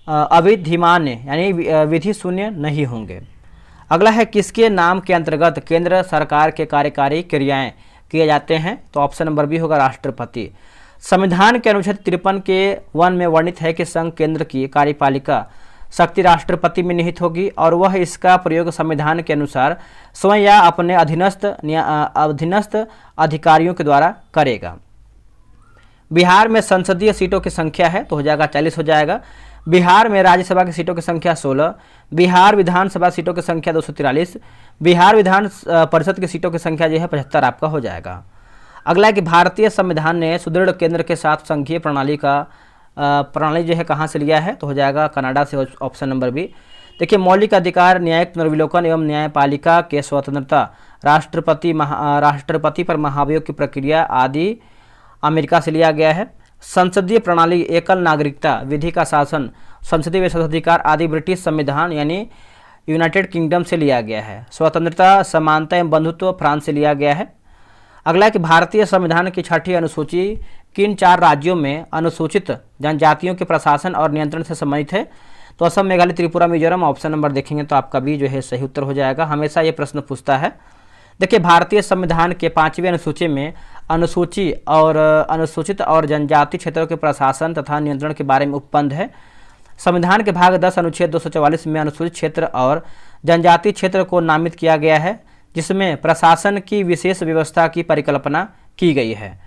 अविधिमान्य यानी विधि शून्य नहीं होंगे। अगला है किसके नाम के अंतर्गत केंद्र सरकार के कार्यकारी क्रियाएं किए जाते हैं, तो ऑप्शन नंबर बी होगा राष्ट्रपति। संविधान के अनुच्छेद 53 के 1 में वर्णित है कि संघ केंद्र की कार्यपालिका शक्ति राष्ट्रपति में निहित होगी और वह इसका प्रयोग संविधान के अनुसार स्वयं या अपने अधीनस्थ अधिकारियों के द्वारा करेगा। बिहार में संसदीय सीटों की संख्या है तो हो जाएगा 40 हो जाएगा। बिहार में राज्यसभा की सीटों की संख्या 16, बिहार विधानसभा सीटों की संख्या 243, बिहार विधान परिषद की सीटों की संख्या जो है 75 आपका हो जाएगा। अगला है कि भारतीय संविधान ने सुदृढ़ केंद्र के साथ संघीय प्रणाली जो है कहाँ से लिया है, तो हो जाएगा कनाडा से, ऑप्शन नंबर बी। देखिए, मौलिक अधिकार, न्यायिक पुनर्विलोकन एवं न्यायपालिका के स्वतंत्रता, राष्ट्रपति पर महाभियोग की प्रक्रिया आदि अमेरिका से लिया गया है। संसदीय प्रणाली, एकल नागरिकता, विधि का शासन, संसदीय विशेषाधिकार आदि ब्रिटिश संविधान यानी यूनाइटेड किंगडम से लिया गया है। स्वतंत्रता, समानता एवं बंधुत्व फ्रांस से लिया गया है। अगला है कि भारतीय संविधान की 6ठी अनुसूची किन 4 राज्यों में अनुसूचित जनजातियों के प्रशासन और नियंत्रण से संबंधित है, तो असम, मेघालय, त्रिपुरा, मिजोरम। ऑप्शन नंबर देखेंगे तो आपका भी जो है सही उत्तर हो जाएगा। हमेशा ये प्रश्न पूछता है। देखिए, भारतीय संविधान के 5वीं अनुसूची में अनुसूची और अनुसूचित और जनजाति क्षेत्रों के प्रशासन तथा नियंत्रण के बारे में उपबंध है। संविधान के भाग 10 अनुच्छेद 244 में अनुसूचित क्षेत्र और जनजाति क्षेत्र को नामित किया गया है, जिसमें प्रशासन की विशेष व्यवस्था की परिकल्पना की गई है।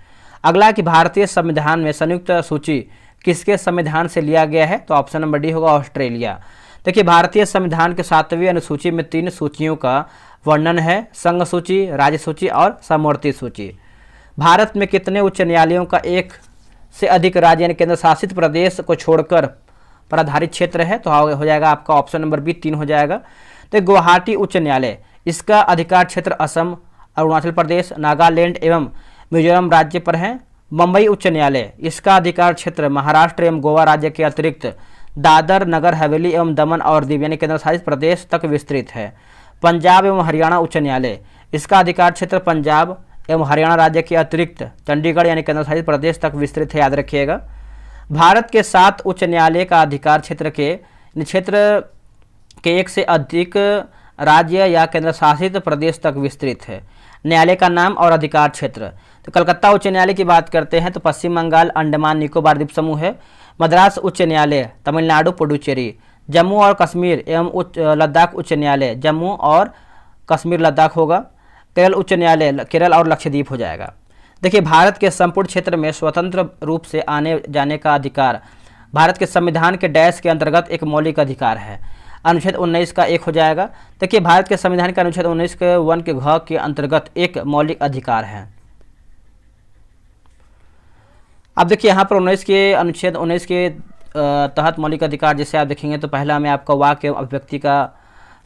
अगला कि भारतीय संविधान में संयुक्त सूची किसके संविधान से लिया गया है, तो ऑप्शन नंबर डी होगा ऑस्ट्रेलिया। देखिए भारतीय संविधान के 7वीं अनुसूची में 3 सूचियों का वर्णन है, संघ सूची, राज्य सूची और समवर्ती सूची। भारत में कितने उच्च न्यायालयों का एक से अधिक राज्य यानी केंद्र शासित प्रदेश को छोड़कर पर आधारित क्षेत्र है, तो हो जाएगा आपका ऑप्शन नंबर बी 3 हो जाएगा। तो गुवाहाटी उच्च न्यायालय, इसका अधिकार क्षेत्र असम, अरुणाचल प्रदेश, नागालैंड एवं मिजोरम राज्य पर है। मुंबई उच्च न्यायालय, इसका अधिकार क्षेत्र महाराष्ट्र एवं गोवा राज्य के अतिरिक्त दादर, नगर हवेली एवं दमन और दीव यानी केंद्र शासित प्रदेश तक विस्तृत है। पंजाब एवं हरियाणा उच्च न्यायालय, इसका अधिकार क्षेत्र पंजाब एवं हरियाणा राज्य के अतिरिक्त चंडीगढ़ यानी केंद्र शासित प्रदेश तक विस्तृत है, याद रखिएगा। भारत के 7 उच्च न्यायालय का अधिकार क्षेत्र के 1 से अधिक राज्य या केंद्र शासित प्रदेश तक विस्तृत है। न्यायालय का नाम और अधिकार क्षेत्र, तो कलकत्ता उच्च न्यायालय की बात करते हैं तो पश्चिम बंगाल, अंडमान निकोबार द्वीप समूह है। मद्रास उच्च न्यायालय तमिलनाडु, पुडुचेरी। जम्मू और कश्मीर एवं लद्दाख उच्च न्यायालय जम्मू और कश्मीर लद्दाख होगा। केरल उच्च न्यायालय केरल और लक्षद्वीप हो जाएगा। देखिए भारत के संपूर्ण क्षेत्र में स्वतंत्र रूप से आने जाने का अधिकार भारत के संविधान के डैश के अंतर्गत एक मौलिक अधिकार है। अनुच्छेद 19 का 1 हो जाएगा। देखिए भारत के संविधान के अनुच्छेद 19 के 1 के घ के अंतर्गत एक मौलिक अधिकार है। अब देखिए यहाँ पर अनुच्छेद 19 के तहत मौलिक अधिकार जैसे आप देखेंगे तो पहला में आपका वाक एवं अभिव्यक्ति का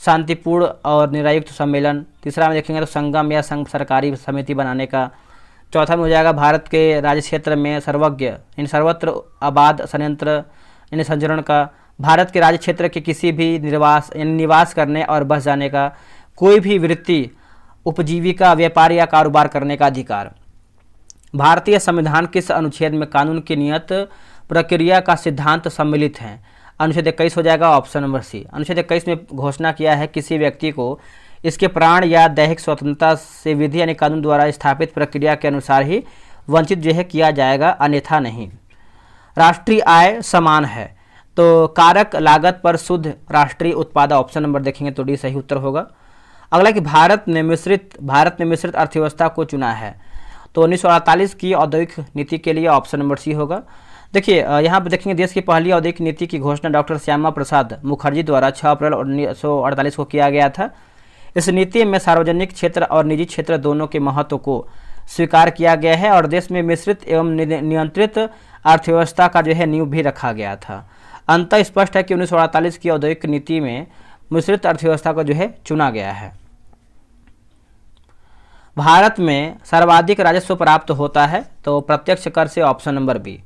शांतिपूर्ण और निरायुक्त सम्मेलन, तीसरा में देखेंगे तो संगम या संघ सरकारी समिति बनाने का, चौथा में हो जाएगा भारत के राज्य क्षेत्र में सर्वज्ञ यानी सर्वत्र आबाद संयंत्र यानी संचरण का, भारत के राज्य क्षेत्र के किसी भी निवास करने और बस जाने का, कोई भी वृत्ति, उपजीविका, व्यापार या कारोबार करने का अधिकार। भारतीय संविधान किस अनुच्छेद में कानून की नियत प्रक्रिया का सिद्धांत सम्मिलित है? अनुच्छेद 21 हो जाएगा, ऑप्शन नंबर सी। अनुच्छेद 21 में घोषणा किया है किसी व्यक्ति को इसके प्राण या दैहिक स्वतंत्रता से विधि यानी कानून द्वारा स्थापित प्रक्रिया के अनुसार ही वंचित किया जाएगा, अन्यथा नहीं। राष्ट्रीय आय समान है, तो कारक लागत पर शुद्ध राष्ट्रीय उत्पादन, ऑप्शन नंबर देखेंगे तो डी सही उत्तर होगा। अगला कि भारत ने मिश्रित अर्थव्यवस्था को चुना है, तो 1948 की औद्योगिक नीति के लिए ऑप्शन नंबर सी होगा। देखिए यहाँ पर देखेंगे देश की पहली औद्योगिक नीति की घोषणा डॉक्टर श्यामा प्रसाद मुखर्जी द्वारा 6 अप्रैल 1948 को किया गया था। इस नीति में सार्वजनिक क्षेत्र और निजी क्षेत्र दोनों के महत्व को स्वीकार किया गया है और देश में मिश्रित एवं नियंत्रित अर्थव्यवस्था का नींव भी रखा गया था। अंततः स्पष्ट है कि 1948 की औद्योगिक नीति में मिश्रित अर्थव्यवस्था को चुना गया है। भारत में सर्वाधिक राजस्व प्राप्त होता है, तो प्रत्यक्ष कर से, ऑप्शन नंबर बी।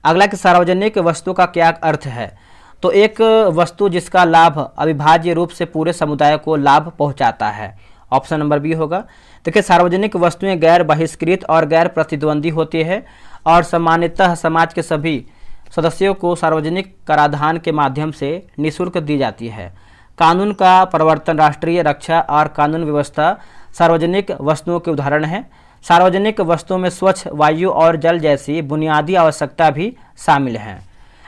अगला कि सार्वजनिक वस्तु का क्या अर्थ है? तो एक वस्तु जिसका लाभ अविभाज्य रूप से पूरे समुदाय को लाभ पहुंचाता है, ऑप्शन नंबर बी होगा। देखिए सार्वजनिक वस्तुएं गैर बहिष्कृत और गैर प्रतिद्वंदी होती है और सामान्यतः समाज के सभी सदस्यों को सार्वजनिक कराधान के माध्यम से निःशुल्क दी जाती है। कानून का प्रवर्तन, राष्ट्रीय रक्षा और कानून व्यवस्था सार्वजनिक वस्तुओं के उदाहरण हैं। सार्वजनिक वस्तुओं में स्वच्छ वायु और जल जैसी बुनियादी आवश्यकता भी शामिल हैं।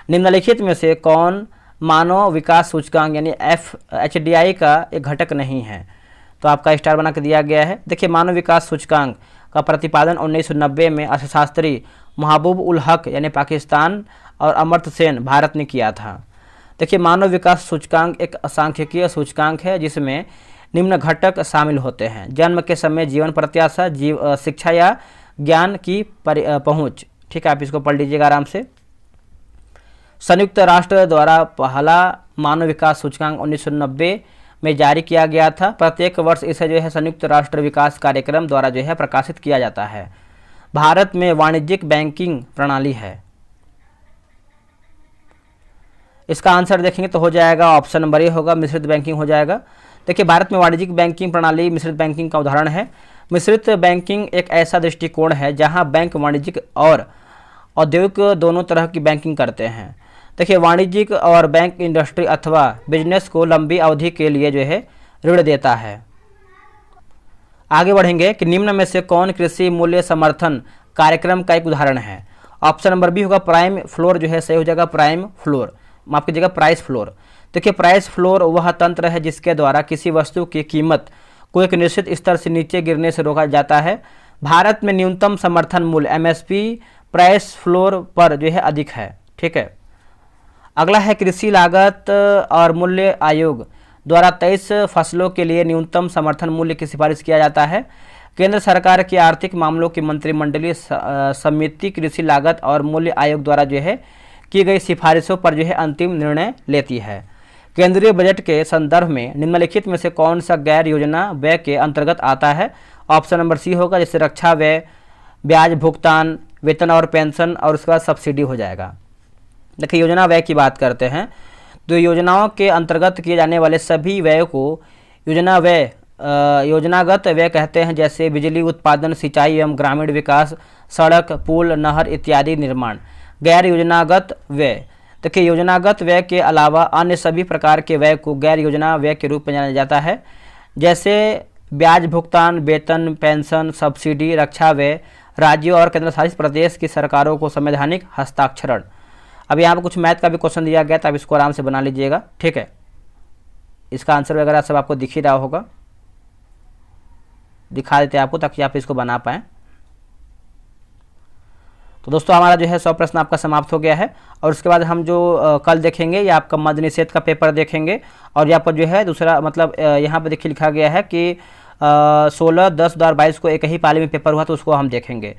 निम्नलिखित में से कौन मानव विकास सूचकांक यानी HDI का एक घटक नहीं है? तो आपका स्टार बना के दिया गया है। देखिए मानव विकास सूचकांक का प्रतिपादन 1990 में अर्थशास्त्री महबूब उल हक यानी पाकिस्तान और अमर्त्य सेन भारत ने किया था। देखिए मानव विकास सूचकांक एक सांख्यिकीय सूचकांक है जिसमें निम्न घटक शामिल होते हैं: जन्म के समय जीवन प्रत्याशा, शिक्षा या ज्ञान की पहुंच। ठीक है, आप इसको पढ़ लीजिएगा आराम से। संयुक्त राष्ट्र द्वारा पहला मानव विकास सूचकांक 1990 में जारी किया गया था। प्रत्येक वर्ष इसे संयुक्त राष्ट्र विकास कार्यक्रम द्वारा प्रकाशित किया जाता है। भारत में वाणिज्यिक बैंकिंग प्रणाली है। इसका आंसर देखेंगे तो हो जाएगा ऑप्शन नंबर ए होगा, मिश्रित बैंकिंग हो जाएगा। देखिए भारत में वाणिज्यिक बैंकिंग प्रणाली मिश्रित बैंकिंग का उदाहरण है। मिश्रित बैंकिंग एक ऐसा दृष्टिकोण है जहां बैंक वाणिज्यिक और औद्योगिक दोनों तरह की बैंकिंग करते हैं। देखिए वाणिज्यिक और बैंक इंडस्ट्री अथवा बिजनेस को लंबी अवधि के लिए ऋण देता है। आगे बढ़ेंगे कि निम्न में से कौन कृषि मूल्य समर्थन कार्यक्रम का एक उदाहरण है? ऑप्शन नंबर बी होगा, प्राइम फ्लोर सही हो जाएगा। प्राइम फ्लोर, माफ कीजिएगा, प्राइस फ्लोर। देखिए प्राइस फ्लोर वह तंत्र है जिसके द्वारा किसी वस्तु की कीमत को एक निश्चित स्तर से नीचे गिरने से रोका जाता है। भारत में न्यूनतम समर्थन मूल्य एमएसपी प्राइस फ्लोर पर जो है अधिक है। ठीक है। अगला है कृषि लागत और मूल्य आयोग द्वारा 23 फसलों के लिए न्यूनतम समर्थन मूल्य की सिफारिश किया जाता है। केंद्र सरकार की आर्थिक मामलों की मंत्रिमंडलीय समिति कृषि लागत और मूल्य आयोग द्वारा जो है की गई सिफारिशों पर जो है अंतिम निर्णय लेती है। केंद्रीय बजट के संदर्भ में निम्नलिखित में से कौन सा गैर योजना व्यय के अंतर्गत आता है? ऑप्शन नंबर सी होगा, जैसे रक्षा व्यय, ब्याज भुगतान, वेतन और पेंशन, और उसके बाद सब्सिडी हो जाएगा। देखिए योजना व्यय की बात करते हैं तो योजनाओं के अंतर्गत किए जाने वाले सभी व्यय को योजनागत व्यय कहते हैं, जैसे बिजली उत्पादन, सिंचाई एवं ग्रामीण विकास, सड़क, पुल, नहर इत्यादि निर्माण। गैर योजनागत व्यय, देखिए योजनागत व्यय के अलावा अन्य सभी प्रकार के व्यय को गैर योजना व्यय के रूप में जाना जाता है, जैसे ब्याज भुगतान, वेतन, पेंशन, सब्सिडी, रक्षा व्यय, राज्यों और केंद्र शासित प्रदेश की सरकारों को संवैधानिक हस्ताक्षरण। अब यहाँ पर कुछ मैथ का भी क्वेश्चन दिया गया तो आप इसको आराम से बना लीजिएगा। ठीक है, इसका आंसर वगैरह सब आपको दिख ही रहा होगा, दिखा देते हैं आपको ताकि आप इसको बना पाएँ। तो दोस्तों हमारा जो है 100 प्रश्न आपका समाप्त हो गया है, और उसके बाद हम जो कल देखेंगे ये आपका मद्य निषेध का पेपर देखेंगे, और यहाँ पर जो है दूसरा मतलब यहाँ पर देखिए लिखा गया है कि 16/10/2022 को एक ही पाली में पेपर हुआ, तो उसको हम देखेंगे।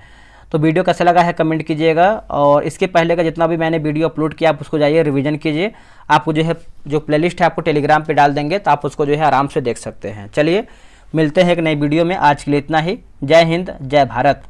तो वीडियो कैसा लगा है कमेंट कीजिएगा, और इसके पहले का जितना भी मैंने वीडियो अपलोड किया आप उसको जाइए रिवीजन कीजिए। आपको जो है जो प्लेलिस्ट है आपको टेलीग्राम पे डाल देंगे, तो आप उसको जो है आराम से देख सकते हैं। चलिए मिलते हैं एक नई वीडियो में, आज के लिए इतना ही। जय हिंद, जय भारत।